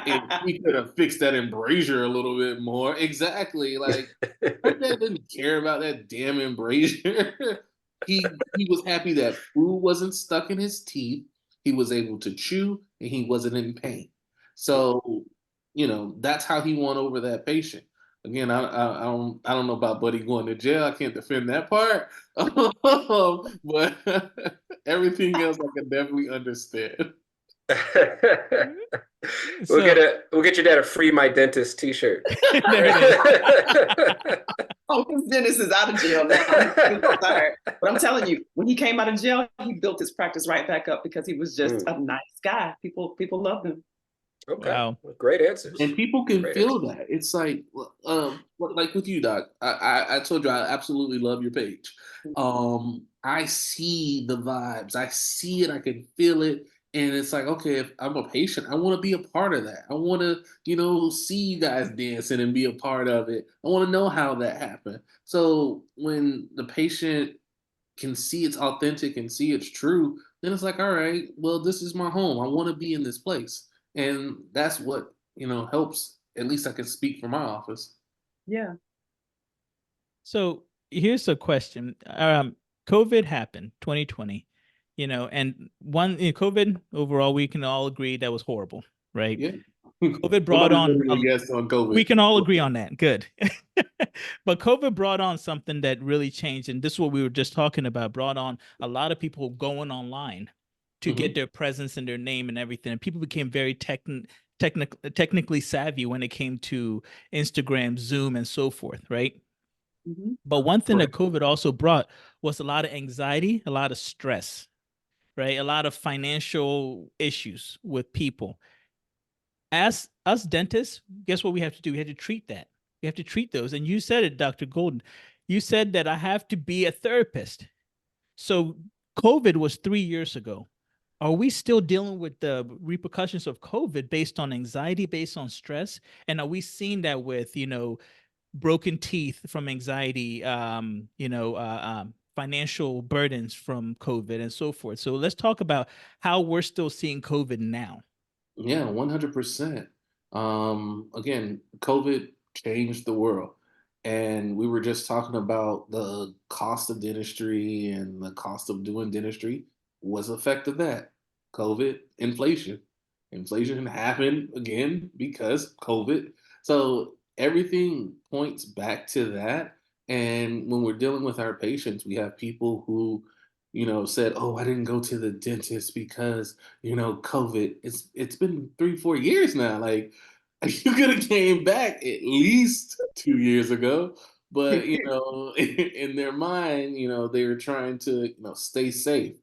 Speaker 3: if we could have fixed that embrasure a little bit more. Exactly. Like, her dad didn't care about that damn embrasure. He was happy that food wasn't stuck in his teeth. He was able to chew and he wasn't in pain. So, that's how he won over that patient. Again, I don't know about Buddy going to jail. I can't defend that part, but everything else I can definitely understand.
Speaker 2: We'll get your dad a Free My Dentist T-shirt.
Speaker 4: Oh, his dentist is out of jail now. But I'm telling you, when he came out of jail, he built his practice right back up because he was just a nice guy. People loved him.
Speaker 2: Okay. Wow. Great answers.
Speaker 3: And people can feel that. It's like with you, Doc. I told you I absolutely love your page. I see the vibes. I see it. I can feel it. And it's like, okay, if I'm a patient, I want to be a part of that. I want to, see you guys dancing and be a part of it. I want to know how that happened. So when the patient can see it's authentic and see it's true, then it's like, all right, well, this is my home. I want to be in this place. And that's what, helps. At least I can speak for my office.
Speaker 4: Yeah.
Speaker 1: So here's a question. COVID happened, 2020. And COVID overall, we can all agree that was horrible, right?
Speaker 3: Yeah.
Speaker 1: COVID brought on
Speaker 3: COVID.
Speaker 1: We can all agree on that. Good. But COVID brought on something that really changed. And this is what we were just talking about, brought on a lot of people going online to get their presence and their name and everything. And people became very technically savvy when it came to Instagram, Zoom, and so forth, right?
Speaker 4: Mhm.
Speaker 1: But one thing that COVID also brought was a lot of anxiety, a lot of stress, right? A lot of financial issues with people. As us dentists, guess what we have to do? We have to treat that. We have to treat those. And you said it, Dr. Golden. You said that I have to be a therapist. So COVID was 3 years ago. Are we still dealing with the repercussions of COVID based on anxiety, based on stress? And are we seeing that with, broken teeth from anxiety, financial burdens from COVID and so forth? So let's talk about how we're still seeing COVID now.
Speaker 3: Yeah, 100%. Again, COVID changed the world. And we were just talking about the cost of dentistry and the cost of doing dentistry was effect of that. COVID, inflation. Inflation happened again because COVID. So everything points back to that. And when we're dealing with our patients, we have people who, said, "Oh, I didn't go to the dentist because COVID." It's been 3-4 years now. Like you could have came back at least 2 years ago, but in their mind, they were trying to stay safe,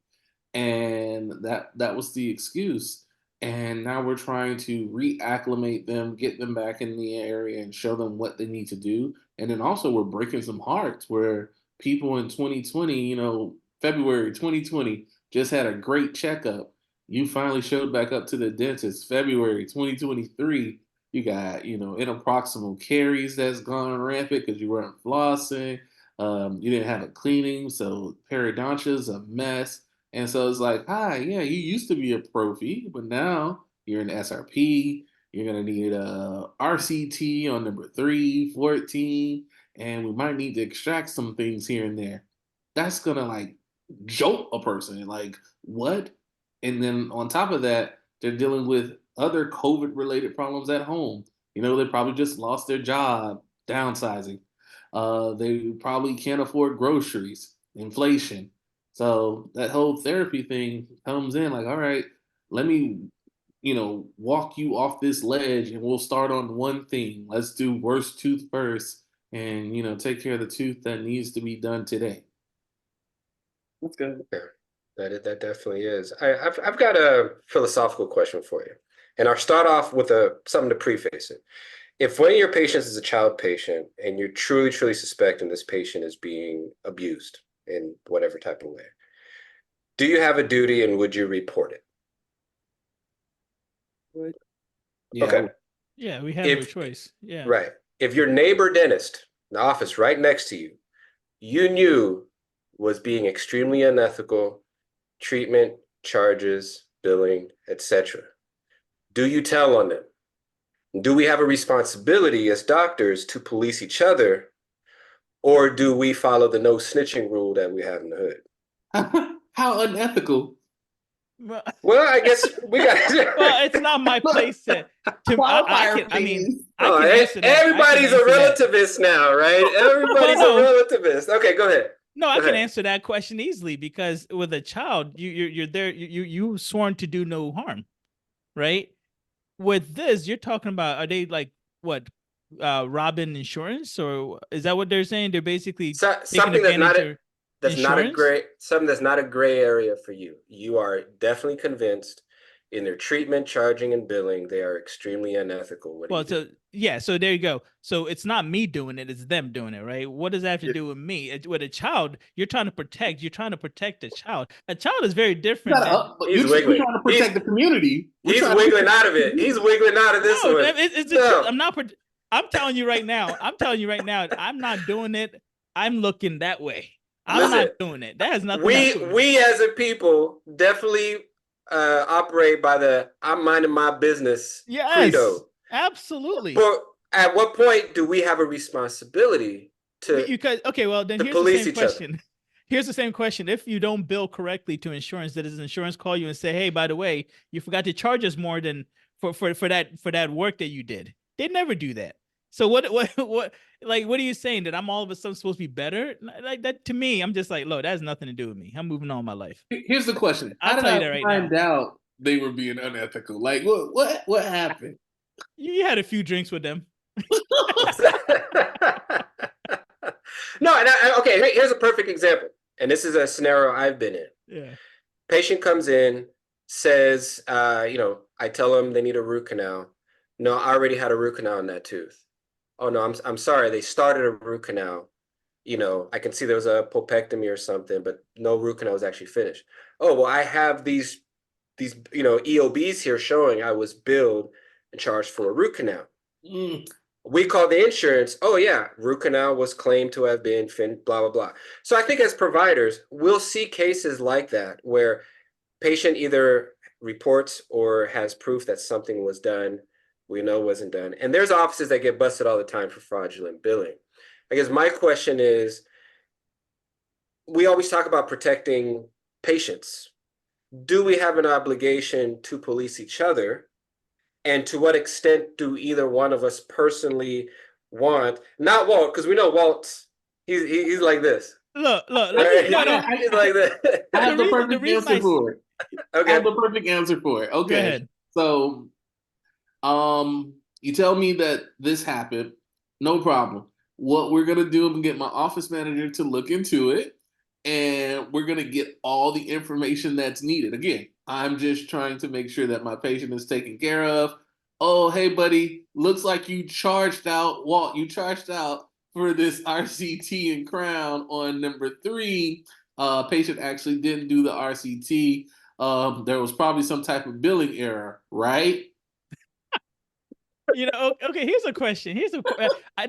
Speaker 3: and that was the excuse. And now we're trying to reacclimate them, get them back in the area, and show them what they need to do. And then also we're breaking some hearts where people in 2020, February 2020, just had a great checkup. You finally showed back up to the dentist. February 2023, you got, interproximal caries that's gone rampant because you weren't flossing. You didn't have a cleaning, so periodontia's a mess. And so it's like, hi, yeah, you used to be a prophy, but now you're an SRP. You're going to need a RCT on number 3, 14, and we might need to extract some things here and there. That's going to like jolt a person. Like, what? And then on top of that, they're dealing with other COVID related problems at home. They probably just lost their job, downsizing. They probably can't afford groceries, inflation. So that whole therapy thing comes in like, all right, let me, walk you off this ledge and we'll start on one thing. Let's do worst tooth first and, take care of the tooth that needs to be done today.
Speaker 4: That's good.
Speaker 2: Yeah, that definitely is. I've got a philosophical question for you, and I'll start off with something to preface it. If one of your patients is a child patient and you're truly suspecting this patient is being abused in whatever type of way, do you have a duty and would you report it?
Speaker 3: Yeah.
Speaker 2: Okay.
Speaker 1: Yeah, we have no choice. Yeah.
Speaker 2: Right. If your neighbor dentist in the office right next to you knew was being extremely unethical, treatment, charges, billing, etc., do you tell on them? Do we have a responsibility as doctors to police each other, or do we follow the no snitching rule that we have in the hood?
Speaker 3: How unethical.
Speaker 2: Well, I guess we got.
Speaker 1: Well, it's not my place to. I can answer that.
Speaker 2: Everybody's a relativist now, right? Everybody's a relativist. Okay, go ahead.
Speaker 1: No, I can answer that question easily because with a child, you're there. You sworn to do no harm, right? With this, you're talking about, are they like what, robbing insurance, or is that what they're saying? They're basically
Speaker 2: something that's not a gray area for you. You are definitely convinced in their treatment, charging, and billing, they are extremely unethical.
Speaker 1: So there you go. So it's not me doing it, it's them doing it, right? What does that have to do with me? With a child, you're trying to protect a child. A child is very different.
Speaker 3: You're trying to protect the community.
Speaker 2: He's wiggling out of it. He's wiggling out of this one.
Speaker 1: It's just, I'm telling you right now, I'm not doing it. I'm looking that way. I'm not doing it. That has nothing to do with
Speaker 2: we as a people definitely operate by the I'm minding my business credo.
Speaker 1: Absolutely.
Speaker 2: But at what point do we have a responsibility to
Speaker 1: then here's the same question. Here's the same question. If you don't bill correctly to insurance, does insurance call you and say, hey, by the way, you forgot to charge us more than for that work that you did? They never do that. So what are you saying? That I'm all of a sudden supposed to be better? Like that to me, I'm just like, look, that has nothing to do with me. I'm moving on with my life.
Speaker 3: Here's the question. How did I find out they were being unethical? Like what happened?
Speaker 1: You had a few drinks with them.
Speaker 2: No, and okay, here's a perfect example. And this is a scenario I've been in.
Speaker 1: Yeah.
Speaker 2: Patient comes in, says, I tell them they need a root canal. No, I already had a root canal in that tooth. Oh no, I'm sorry. They started a root canal. I can see there was a pulpectomy or something, but no root canal was actually finished. Oh, well, I have these EOBs here showing I was billed and charged for a root canal. We call the insurance. Oh yeah, root canal was claimed to have been blah, blah, blah. So I think as providers, we'll see cases like that where patient either reports or has proof that something was done we know wasn't done. And there's offices that get busted all the time for fraudulent billing. I guess my question is, we always talk about protecting patients. Do we have an obligation to police each other? And to what extent do either one of us personally want, not Walt, because we know Walt's, he's like this.
Speaker 1: Look,
Speaker 2: Right?
Speaker 1: no.
Speaker 2: He's like that.
Speaker 3: I have the perfect
Speaker 1: reason
Speaker 3: answer for it.
Speaker 2: Okay.
Speaker 3: I have the perfect answer for it. Okay.
Speaker 1: Go ahead.
Speaker 3: So, you tell me that this happened, no problem. What we're gonna do is get my office manager to look into it, and we're gonna get all the information that's needed. Again, I'm just trying to make sure that my patient is taken care of. Oh, hey, buddy, looks like you charged out, Walt, you charged out for this RCT and crown on number 3. Patient actually didn't do the RCT. There was probably some type of billing error, right?
Speaker 1: Okay, here's a question. Here's the part that I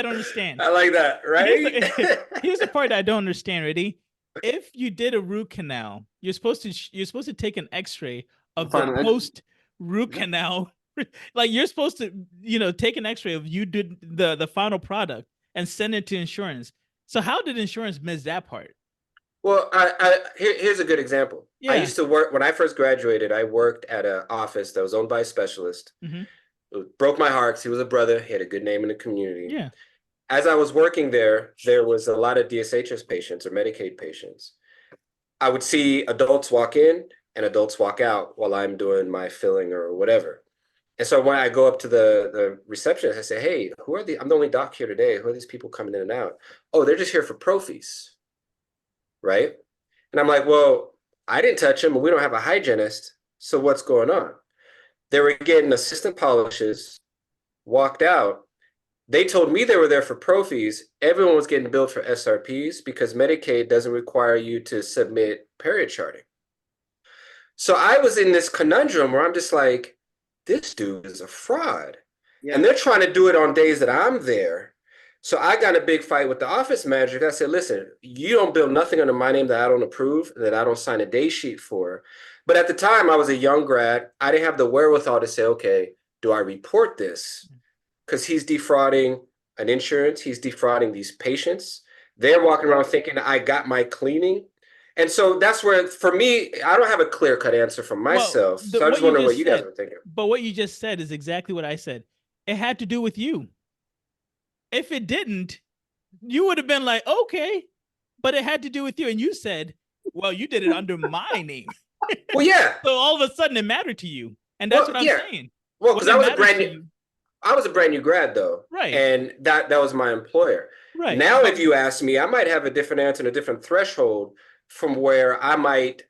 Speaker 1: don't understand.
Speaker 2: I like that, right?
Speaker 1: Here's the part that I don't understand, ready? If you did a root canal, you're supposed to take an X-ray of the post root canal. Like you're supposed to, take an X-ray of you did the final product and send it to insurance. So how did insurance miss that part?
Speaker 2: Well, here's a good example. Yeah. I used to work, when I first graduated, I worked at an office that was owned by a specialist. Mm-hmm. It broke my heart. He was a brother. He had a good name in the community.
Speaker 1: Yeah.
Speaker 2: As I was working there was a lot of DSHS patients or Medicaid patients. I would see adults walk in and adults walk out while I'm doing my filling or whatever. And so when I go up to the receptionist, I say, hey, I'm the only doc here today. Who are these people coming in and out? Oh, they're just here for prophies. Right? And I'm like, well, I didn't touch them, and we don't have a hygienist. So what's going on? They were getting assistant polishes, walked out. They told me they were there for prophies. Everyone was getting billed for SRPs because Medicaid doesn't require you to submit period charting. So I was in this conundrum where I'm just like, this dude is a fraud. Yeah. And they're trying to do it on days that I'm there. So I got a big fight with the office manager. I said, listen, you don't bill nothing under my name that I don't approve, that I don't sign a day sheet for. But at the time, I was a young grad. I didn't have the wherewithal to say, okay, do I report this? Because he's defrauding an insurance. He's defrauding these patients. They're walking around thinking I got my cleaning. And so that's where, for me, I don't have a clear-cut answer for myself. So I just wonder what you guys are thinking.
Speaker 1: But what you just said is exactly what I said. It had to do with you. If it didn't, you would have been like, okay, but it had to do with you. And you said, well, you did it under my name.
Speaker 2: Well, yeah.
Speaker 1: So all of a sudden it mattered to you. And that's what I'm saying.
Speaker 2: Well, because I was a brand new grad though.
Speaker 1: Right.
Speaker 2: And that was my employer.
Speaker 1: Right.
Speaker 2: Now, if you ask me, I might have a different answer and a different threshold from where I might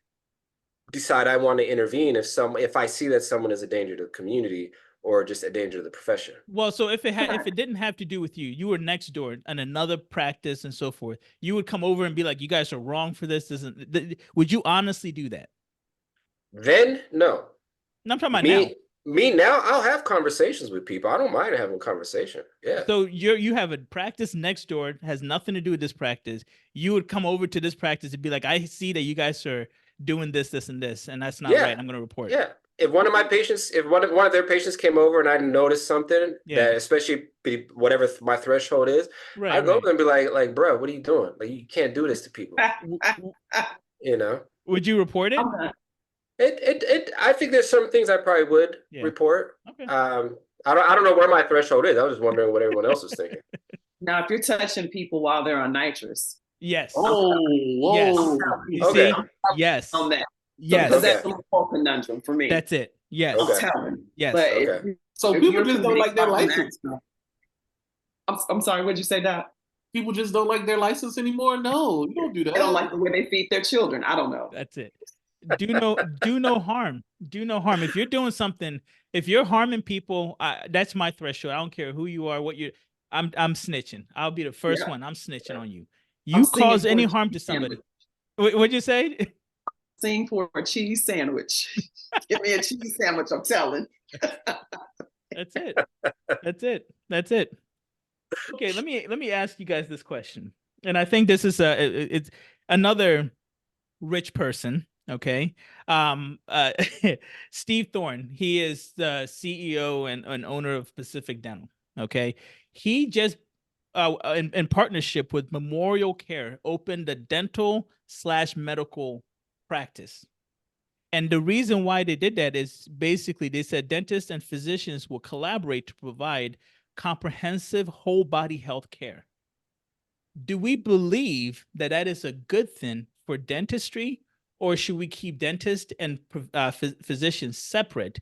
Speaker 2: decide I want to intervene if I see that someone is a danger to the community or just a danger to the profession.
Speaker 1: Well, so if it didn't have to do with you, you were next door in another practice and so forth, you would come over and be like, you guys are wrong for this. Would you honestly do that?
Speaker 2: Then no.
Speaker 1: I'm talking about now.
Speaker 2: Me now, I'll have conversations with people. I don't mind having a conversation. Yeah.
Speaker 1: So you have a practice next door, has nothing to do with this practice. You would come over to this practice and be like, I see that you guys are doing this, and this, and that's not right. I'm going to report it.
Speaker 2: Yeah. If one of my patients, if one of their patients came over and I noticed something that, especially whatever my threshold is, I'd go over and be like, bro, what are you doing? Like, you can't do this to people.
Speaker 1: Would you report it?
Speaker 2: I think there's some things I probably would report. Okay. I don't know where my threshold is. I was just wondering what everyone else was thinking.
Speaker 4: Now, if you're touching people while they're on nitrous.
Speaker 1: Yes.
Speaker 3: Oh, whoa.
Speaker 1: Yes.
Speaker 2: Okay.
Speaker 1: Yes.
Speaker 4: On that.
Speaker 1: Yes.
Speaker 4: Because that's a whole conundrum for me.
Speaker 1: That's it. Yes.
Speaker 2: Okay.
Speaker 4: I'm telling you.
Speaker 1: Yes.
Speaker 4: But
Speaker 2: okay.
Speaker 3: So
Speaker 4: If
Speaker 3: people
Speaker 4: you're
Speaker 3: just don't like their
Speaker 4: committing
Speaker 3: license.
Speaker 4: I'm sorry, what'd you say, Doc?
Speaker 3: People just don't like their license anymore. No, you don't do that.
Speaker 4: They don't like the way they feed their children. I don't know.
Speaker 1: That's it. Do no harm. Do no harm. If you're doing something, if you're harming people, that's my threshold. I don't care who you are, what you. I'm snitching. I'll be the first one. I'm snitching on you.
Speaker 4: I'm
Speaker 1: You
Speaker 4: singing
Speaker 1: cause
Speaker 4: for
Speaker 1: any
Speaker 4: a
Speaker 1: harm to
Speaker 4: cheese
Speaker 1: somebody.
Speaker 4: sandwich.
Speaker 1: What'd you say?
Speaker 4: Sing for a cheese sandwich. Give me a cheese sandwich, I'm telling.
Speaker 1: That's it. That's it. That's it. Okay, let me ask you guys this question. And I think this is it's another rich person, okay? Steve Thorne, he is the CEO and owner of Pacific Dental, okay? He just in partnership with Memorial Care opened a dental/medical practice. And the reason why they did that is basically they said dentists and physicians will collaborate to provide comprehensive whole body health care. Do we believe that that is a good thing for dentistry, or should we keep dentists and physicians separate,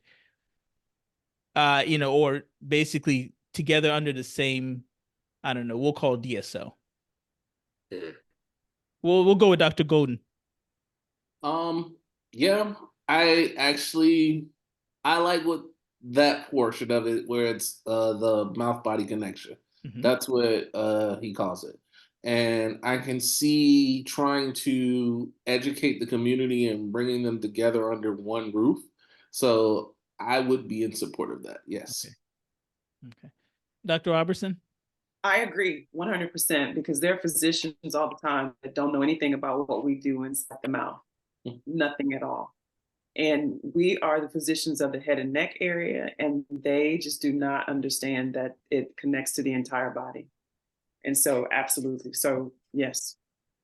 Speaker 1: or basically together under the same, I don't know, we'll call it DSO. We'll go with Dr. Golden.
Speaker 3: Yeah, I like what that portion of it where it's the mouth body connection.
Speaker 1: Mm-hmm.
Speaker 3: That's what he calls it. And I can see trying to educate the community and bringing them together under one roof. So I would be in support of that. Yes.
Speaker 1: Okay. Dr. Robertson?
Speaker 4: I agree 100% because there are physicians all the time that don't know anything about what we do inside the mouth. Nothing at all. And we are the physicians of the head and neck area, and they just do not understand that it connects to the entire body. And so, absolutely. So, yes,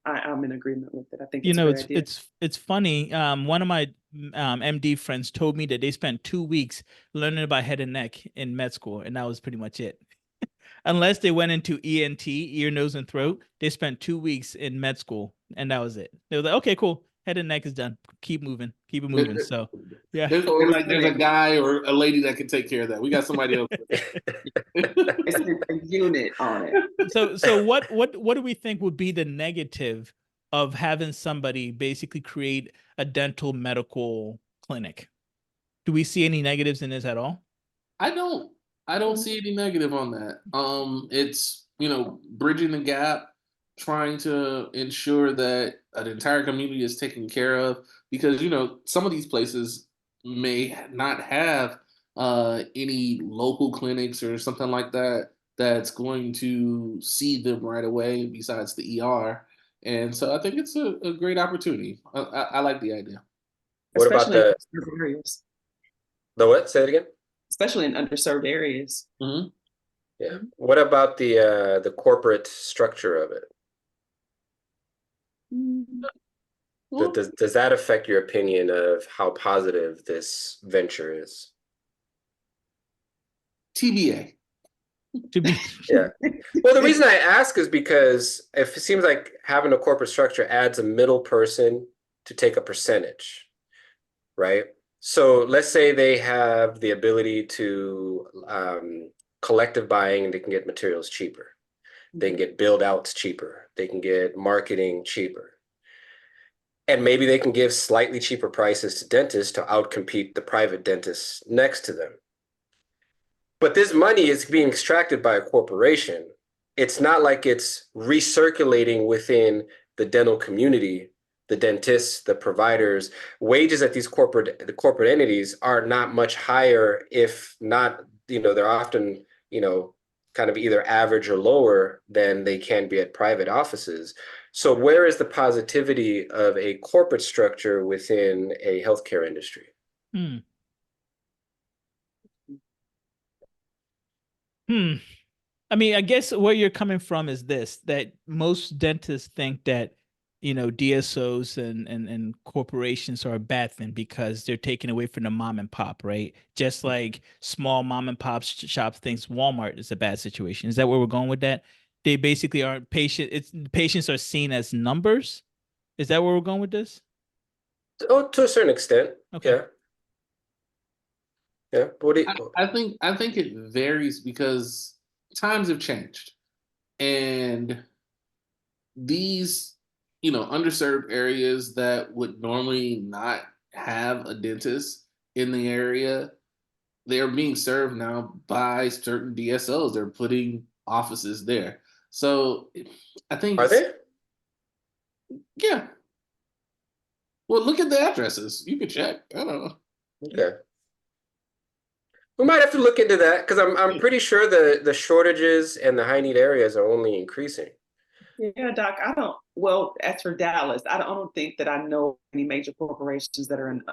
Speaker 4: I'm in agreement with it. I think it's a great idea.
Speaker 1: It's funny. One of my MD friends told me that they spent 2 weeks learning about head and neck in med school, and that was pretty much it. Unless they went into ENT, ear, nose, and throat, they spent 2 weeks in med school, and that was it. They were like, okay, cool. Head and neck is done. Keep moving. Keep it moving. So, yeah.
Speaker 3: There's a guy or a lady that can take care of that. We got somebody else.
Speaker 4: It's a unit on it.
Speaker 1: So what do we think would be the negative of having somebody basically create a dental medical clinic? Do we see any negatives in this at all?
Speaker 3: I don't see any negative on that. It's, bridging the gap, trying to ensure that an entire community is taken care of because, some of these places may not have any local clinics or something like that that's going to see them right away besides the ER. And so I think it's a great opportunity. I like the idea.
Speaker 2: What about the
Speaker 4: areas?
Speaker 2: The what? Say it again.
Speaker 4: Especially in underserved areas.
Speaker 3: Mm-hmm.
Speaker 2: Yeah. What about the corporate structure of it?
Speaker 3: Well,
Speaker 2: Does that affect your opinion of how positive this venture is?
Speaker 3: TBA.
Speaker 2: Yeah. Well, the reason I ask is because if it seems like having a corporate structure adds a middle person to take a percentage, right? So let's say they have the ability to collective buying and they can get materials cheaper. They can get build outs cheaper. They can get marketing cheaper. And maybe they can give slightly cheaper prices to dentists to outcompete the private dentists next to them. But this money is being extracted by a corporation. It's not like it's recirculating within the dental community, the dentists, the providers. Wages at the corporate entities are not much higher, if not, they're often, kind of either average or lower than they can be at private offices. So where is the positivity of a corporate structure within a healthcare industry?
Speaker 1: I mean, I guess where you're coming from is this, that most dentists think that, DSOs and corporations are a bad thing because they're taken away from the mom and pop, right? Just like small mom and pop shops thinks Walmart is a bad situation. Is that where we're going with that? They basically aren't patients are seen as numbers. Is that where we're going with this?
Speaker 2: Oh, to a certain extent.
Speaker 1: Okay.
Speaker 2: Yeah. Yeah. What do you,
Speaker 3: I think it varies because times have changed, and these, underserved areas that would normally not have a dentist in the area, they're being served now by certain DSOs. They're putting offices there. So I think
Speaker 2: are
Speaker 3: it's,
Speaker 2: they?
Speaker 3: yeah. Well, look at the addresses. You can check. I don't know.
Speaker 2: Okay. We might have to look into that because I'm pretty sure the shortages and the high need areas are only increasing.
Speaker 4: Yeah, Doc, I don't, well, as for Dallas, I don't think that I know any major corporations that are in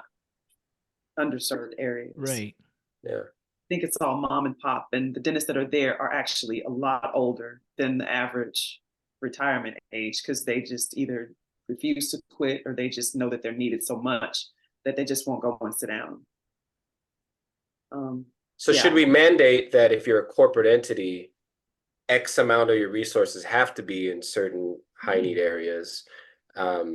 Speaker 4: underserved areas.
Speaker 1: Right.
Speaker 2: Yeah.
Speaker 4: I think it's all mom and pop, and the dentists that are there are actually a lot older than the average retirement age because they just either refuse to quit or they just know that they're needed so much that they just won't go and sit down.
Speaker 2: So
Speaker 4: Yeah.
Speaker 2: should we mandate that if you're a corporate entity, X amount of your resources have to be in certain high need areas?
Speaker 4: But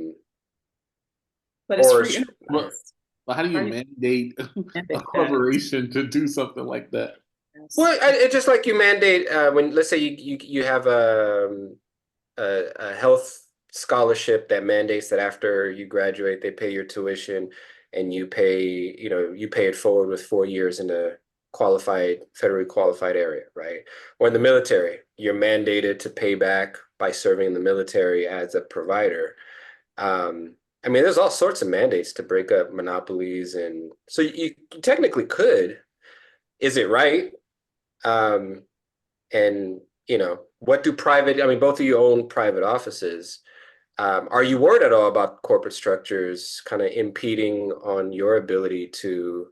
Speaker 4: it's
Speaker 2: Or
Speaker 4: free
Speaker 3: Well,
Speaker 4: enterprise.
Speaker 3: how do you
Speaker 4: How do you
Speaker 3: mandate a
Speaker 4: mandate that?
Speaker 3: corporation to do something like that?
Speaker 4: Yes.
Speaker 2: well, it's just like you mandate when, let's say you have a health scholarship that mandates that after you graduate, they pay your tuition and you pay it forward with 4 years in a federally qualified area, right? Or in the military, you're mandated to pay back by serving in the military as a provider. I mean, there's all sorts of mandates to break up monopolies, and so you technically could. Is it right? Um, and what do I mean, both of you own private offices. Are you worried at all about corporate structures kind of impeding on your ability to,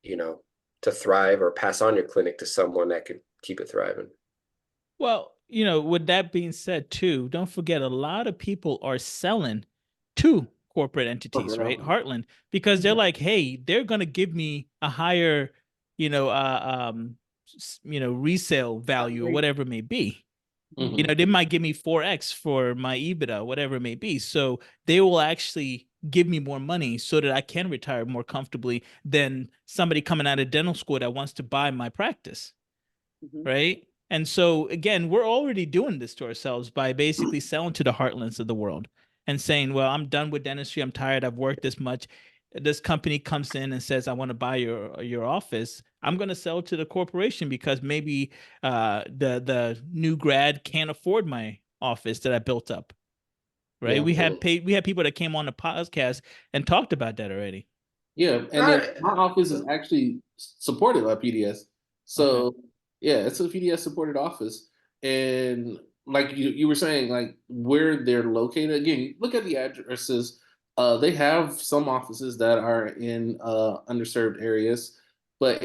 Speaker 2: to thrive or pass on your clinic to someone that could keep it thriving?
Speaker 1: Well, with that being said, too, don't forget a lot of people are selling to corporate entities, right? Heartland, because they're like, hey, they're gonna give me a higher, resale value or whatever it may be.
Speaker 3: Mhm.
Speaker 1: They might give me 4x for my EBITDA, whatever it may be. So they will actually give me more money so that I can retire more comfortably than somebody coming out of dental school that wants to buy my practice. Right. And so again, we're already doing this to ourselves by basically selling to the heartlands of the world and saying, well, I'm done with dentistry. I'm tired. I've worked this much. This company comes in and says, I want to buy your office. I'm going to sell to the corporation because maybe the new grad can't afford my office that I built up. Right.
Speaker 3: Yeah.
Speaker 1: We had people that came on the podcast and talked about that already.
Speaker 3: Yeah, and then my office is actually supported by PDS. So yeah, it's a PDS supported office. And like you were saying, like where they're located, again, look at the addresses. They have some offices that are in underserved areas, but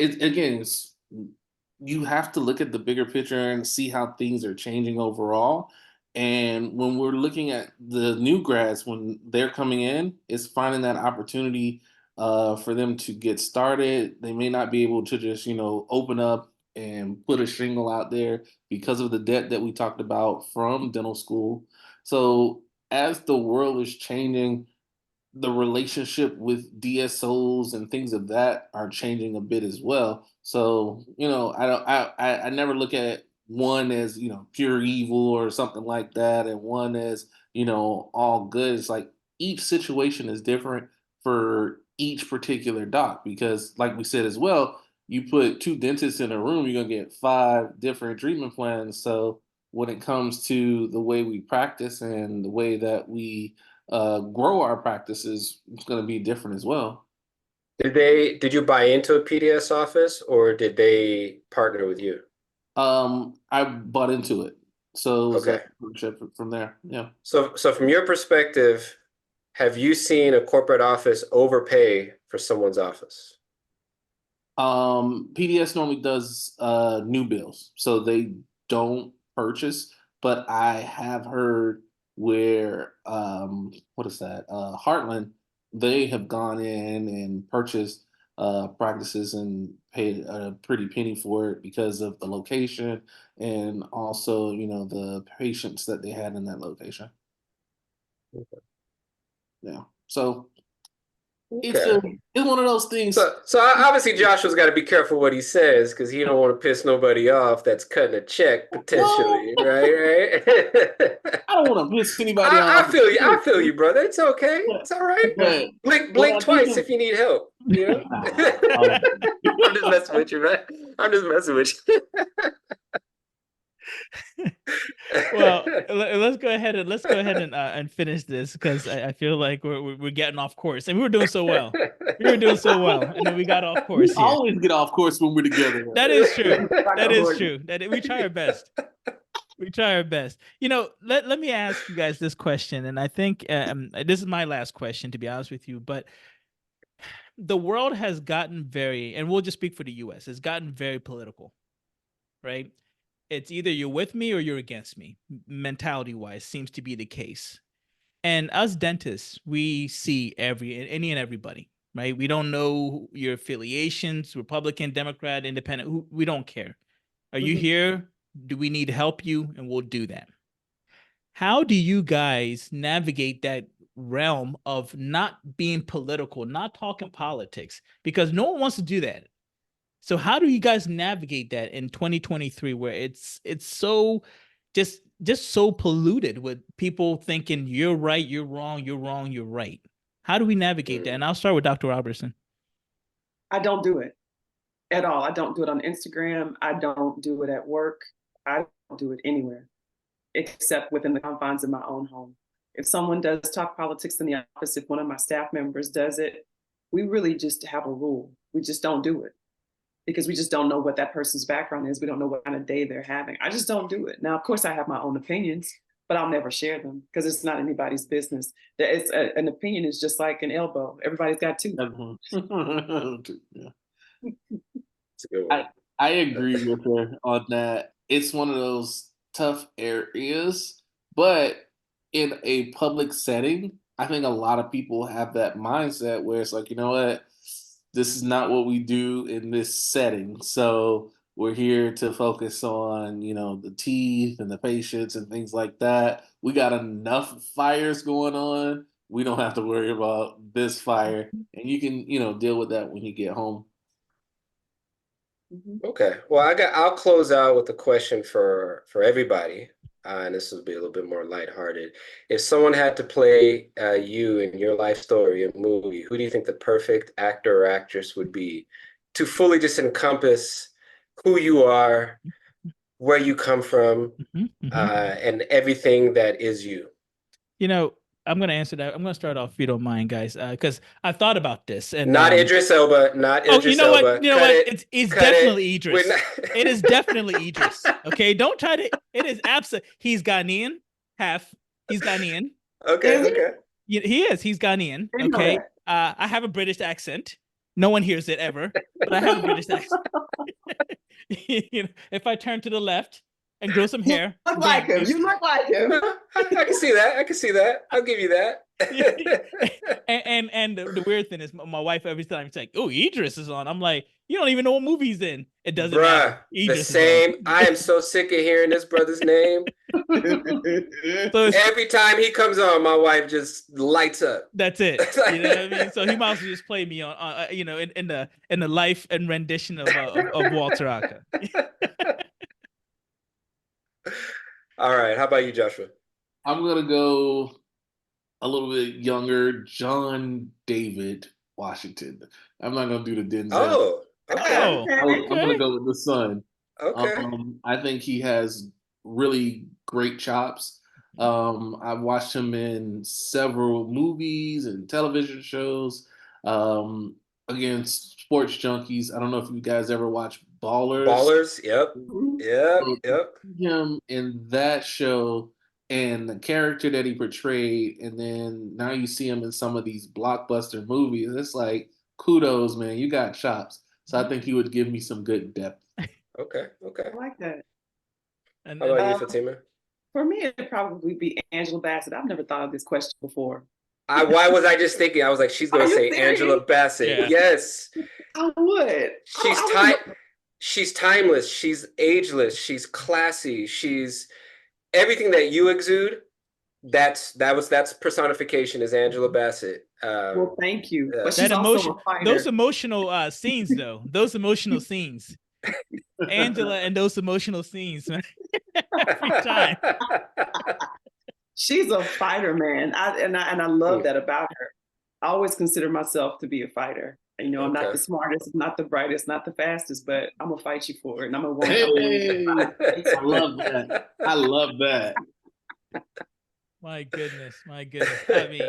Speaker 3: you have to look at the bigger picture and see how things are changing overall. And when we're looking at the new grads, when they're coming in, it's finding that opportunity for them to get started. They may not be able to just, open up and put a shingle out there because of the debt that we talked about from dental school. So as the world is changing, the relationship with DSOs and things of that are changing a bit as well. So, I never look at one as, pure evil or something like that, and one as, all good. It's like each situation is different for each particular doc because, like we said as well, you put two dentists in a room, you're gonna get 5 different treatment plans. So when it comes to the way we practice and the way that we grow our practices, it's going to be different as well.
Speaker 2: Did you buy into a PDS office or did they partner with you?
Speaker 3: I bought into it, so it was a
Speaker 2: Okay.
Speaker 3: partnership from there. Yeah.
Speaker 2: So from your perspective, have you seen a corporate office overpay for someone's office?
Speaker 3: PDS normally does new bills, so they don't purchase. But I have heard where what is that? Heartland, they have gone in and purchased practices and paid a pretty penny for it because of the location and also the patients that they had in that location. Yeah. So
Speaker 2: Okay.
Speaker 3: It's one of those things.
Speaker 2: So obviously Joshua's got to be careful what he says because he don't want to piss nobody off that's cutting a check potentially, right?
Speaker 3: I don't want to piss anybody
Speaker 2: I
Speaker 3: off.
Speaker 2: feel you. I feel you, brother. It's okay. It's all right.
Speaker 3: But
Speaker 2: Blink
Speaker 3: I
Speaker 2: twice
Speaker 3: think
Speaker 2: if you need help. You know. I'm just messing with you, man. I'm just messing with you.
Speaker 1: Well, let's go ahead and finish this because I feel like we're getting off course, and we were doing so well. We were doing so well, and then we got off course
Speaker 3: we
Speaker 1: here.
Speaker 3: always get off course when we're together.
Speaker 1: That is true. That is true. We try our best. We try our best. You know, let me ask you guys this question, and I think this is my last question, to be honest with you. But the world has gotten very, and we'll just speak for the U.S., has gotten very political, right? It's either you're with me or you're against me, mentality-wise, seems to be the case. And us dentists, we see any and everybody, right? We don't know your affiliations, Republican, Democrat, Independent. We don't care. Are you here? Do we need to help you? And we'll do that. How do you guys navigate that realm of not being political, not talking politics? Because no one wants to do that. So how do you guys navigate that in 2023 where it's so just so polluted with people thinking you're right, you're wrong, you're wrong, you're right? How do we navigate that? And I'll start with Dr. Robertson.
Speaker 4: I don't do it at all. I don't do it on Instagram. I don't do it at work. I don't do it anywhere except within the confines of my own home. If someone does talk politics in the office, if one of my staff members does it, we really just have a rule. We just don't do it because we just don't know what that person's background is. We don't know what kind of day they're having. I just don't do it. Now, of course, I have my own opinions, but I'll never share them because it's not anybody's business. An opinion is just like an elbow. Everybody's got two.
Speaker 3: I agree with her on that. It's one of those tough areas, but in a public setting, I think a lot of people have that mindset where it's like, you know what, this is not what we do in this setting. So we're here to focus on, the teeth and the patients and things like that. We got enough fires going on. We don't have to worry about this fire. And you can, deal with that when you get home.
Speaker 2: Okay. Well, I'll close out with a question for everybody. And this will be a little bit more lighthearted. If someone had to play you in your life story, a movie, who do you think the perfect actor or actress would be to fully just encompass who you are, where you come from, and everything that is you?
Speaker 1: I'm going to answer that. I'm going to start off, if you don't mind, guys, because I've thought about this. And
Speaker 2: not Idris Elba, not Idris
Speaker 1: you know
Speaker 2: Elba.
Speaker 1: What? You know what? It's definitely Idris. It is definitely Idris. Okay, don't try to. It is absolute. He's Ghanaian, half. He's Ghanaian.
Speaker 2: Okay.
Speaker 1: He is. He's Ghanaian. Okay. I have a British accent. No one hears it ever, but I have a British accent. If I turn to the left and grow some hair.
Speaker 5: You look like him.
Speaker 2: I can see that. I'll give you that.
Speaker 1: and the weird thing is my wife every time she's like, "Oh, Idris is on." I'm like, "You don't even know what movie he's in." It doesn't matter. Idris
Speaker 2: the same. I am so sick of hearing this brother's name. So every time he comes on, my wife just lights up.
Speaker 1: That's it. You know what I mean? So he might as well just play me on, in the life and rendition of Walter Ackah.
Speaker 2: All right. How about you, Joshua?
Speaker 3: I'm going to go a little bit younger, John David Washington. I'm not going to do the Denzel.
Speaker 2: Oh, okay.
Speaker 3: I'm going to go with the son.
Speaker 2: Okay.
Speaker 3: I think he has really great chops. I've watched him in several movies and television shows. Against Sports Junkies. I don't know if you guys ever watch Ballers.
Speaker 2: Yep.
Speaker 3: Him in that show and the character that he portrayed, and then now you see him in some of these blockbuster movies. It's like, kudos, man. You got chops. So I think he would give me some good depth.
Speaker 2: Okay.
Speaker 4: I like that.
Speaker 2: How about you, Fatima?
Speaker 4: For me, it'd probably be Angela Bassett. I've never thought of this question before.
Speaker 2: Why was I just thinking? I was like, she's going to say serious? Angela Bassett. Yeah. Yes.
Speaker 4: I would.
Speaker 2: She's timeless. She's ageless. She's classy. She's everything that you exude. That's personification is Angela Bassett.
Speaker 4: Well, thank you. But
Speaker 1: That
Speaker 4: she's also
Speaker 1: emotion,
Speaker 4: a fighter.
Speaker 1: those emotional scenes, though. Those emotional scenes. Angela and those emotional scenes, man. Every time.
Speaker 4: She's a fighter, man. I love that about her. I always consider myself to be a fighter. You know, I'm not the smartest, not the brightest, not the fastest, but I'm gonna fight you for it, and I'm gonna want
Speaker 3: Hey, I love that. I love that.
Speaker 1: My goodness. I mean,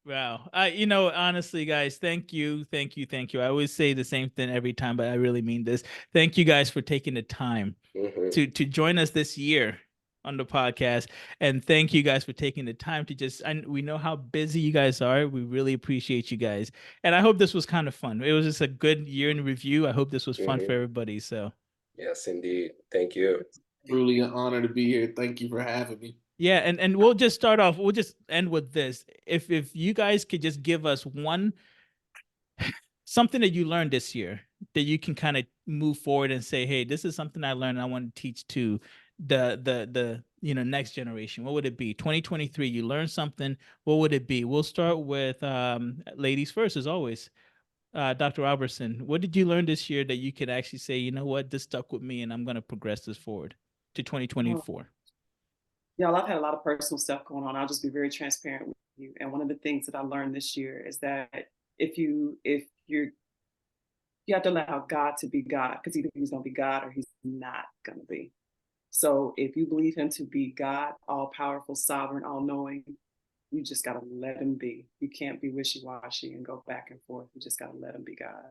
Speaker 1: wow. You know, honestly, guys, thank you. I always say the same thing every time, but I really mean this. Thank you guys for taking the time to join us this year on the podcast, and thank you guys for taking the time to we know how busy you guys are. We really appreciate you guys, and I hope this was kind of fun. It was just a good year in review. I hope this was fun for everybody. So
Speaker 2: yes, indeed. Thank you.
Speaker 3: Truly an honor to be here. Thank you for having me.
Speaker 1: Yeah, and we'll just start off. We'll just end with this. If you guys could just give us something that you learned this year that you can kind of move forward and say, hey, this is something I learned and I want to teach to the next generation. What would it be? 2023, you learned something. What would it be? We'll start with ladies first, as always. Dr. Robertson, what did you learn this year that you could actually say, you know what, this stuck with me and I'm going to progress this forward to 2024?
Speaker 4: Yeah, I've had a lot of personal stuff going on. I'll just be very transparent with you. And one of the things that I learned this year is that you have to allow God to be God, because either he's going to be God or he's not going to be. So if you believe him to be God, all powerful, sovereign, all knowing, you just got to let him be. You can't be wishy-washy and go back and forth. You just got to let him be God.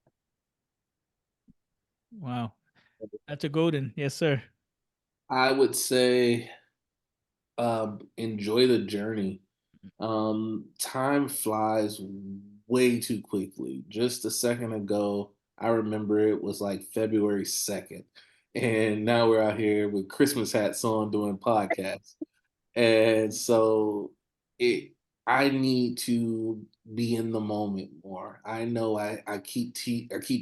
Speaker 1: Wow. That's a golden. Yes, sir.
Speaker 3: I would say enjoy the journey. Time flies way too quickly. Just a second ago, I remember it was like February 2nd. And now we're out here with Christmas hats on doing podcasts. And so I need to be in the moment more. I know I keep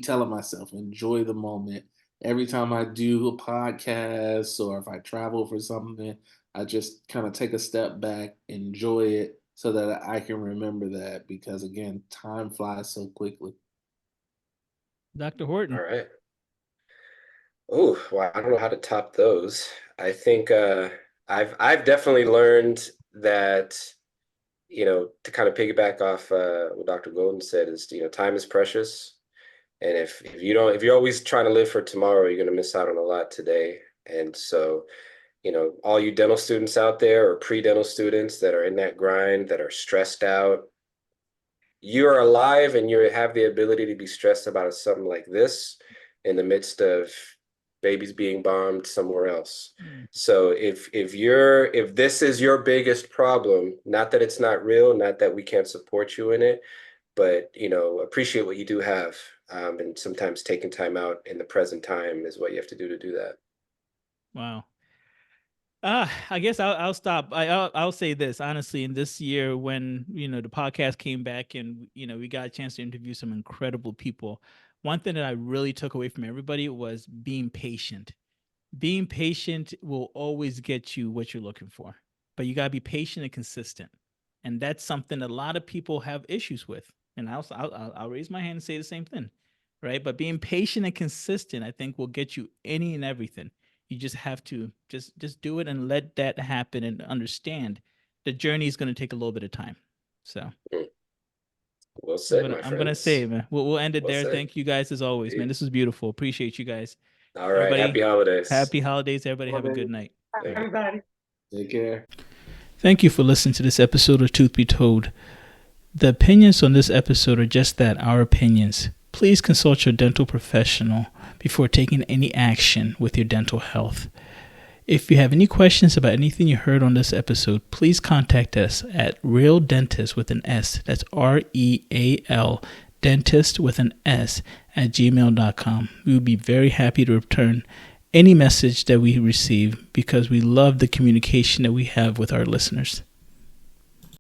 Speaker 3: telling myself, enjoy the moment. Every time I do a podcast or if I travel for something, I just kind of take a step back, enjoy it so that I can remember that, because again, time flies so quickly.
Speaker 1: Dr. Horton.
Speaker 2: All right. Oh, well, I don't know how to top those. I think I've definitely learned that, to kind of piggyback off what Dr. Golden said is, time is precious. And if you're always trying to live for tomorrow, you're going to miss out on a lot today. And so, all you dental students out there or pre-dental students that are in that grind, that are stressed out, you are alive and you have the ability to be stressed about something like this in the midst of babies being bombed somewhere else. So if this is your biggest problem, not that it's not real, not that we can't support you in it, but appreciate what you do have. And sometimes taking time out in the present time is what you have to do that.
Speaker 1: Wow. I guess I'll stop. I'll say this honestly. In this year, when the podcast came back and we got a chance to interview some incredible people, one thing that I really took away from everybody was being patient. Being patient will always get you what you're looking for, but you gotta be patient and consistent, and that's something a lot of people have issues with. And I'll raise my hand and say the same thing, right? But being patient and consistent, I think, will get you any and everything. You just have to just do it and let that happen, and understand the journey is going to take a little bit of time. So
Speaker 2: well said,
Speaker 1: I'm gonna say, man, we'll end it well there. Said. Thank you guys as always, man. This was beautiful. Appreciate you guys.
Speaker 2: All right. Everybody, happy holidays.
Speaker 1: Happy holidays, everybody. Have a good night.
Speaker 4: Everybody.
Speaker 3: Take care.
Speaker 1: Thank you for listening to this episode of Truth Be Told. The opinions on this episode are just that, our opinions. Please consult your dental professional before taking any action with your dental health. If you have any questions about anything you heard on this episode, please contact us at Real Dentist with an S. That's REAL Dentist with an S at gmail.com. We would be very happy to return any message that we receive, because we love the communication that we have with our listeners.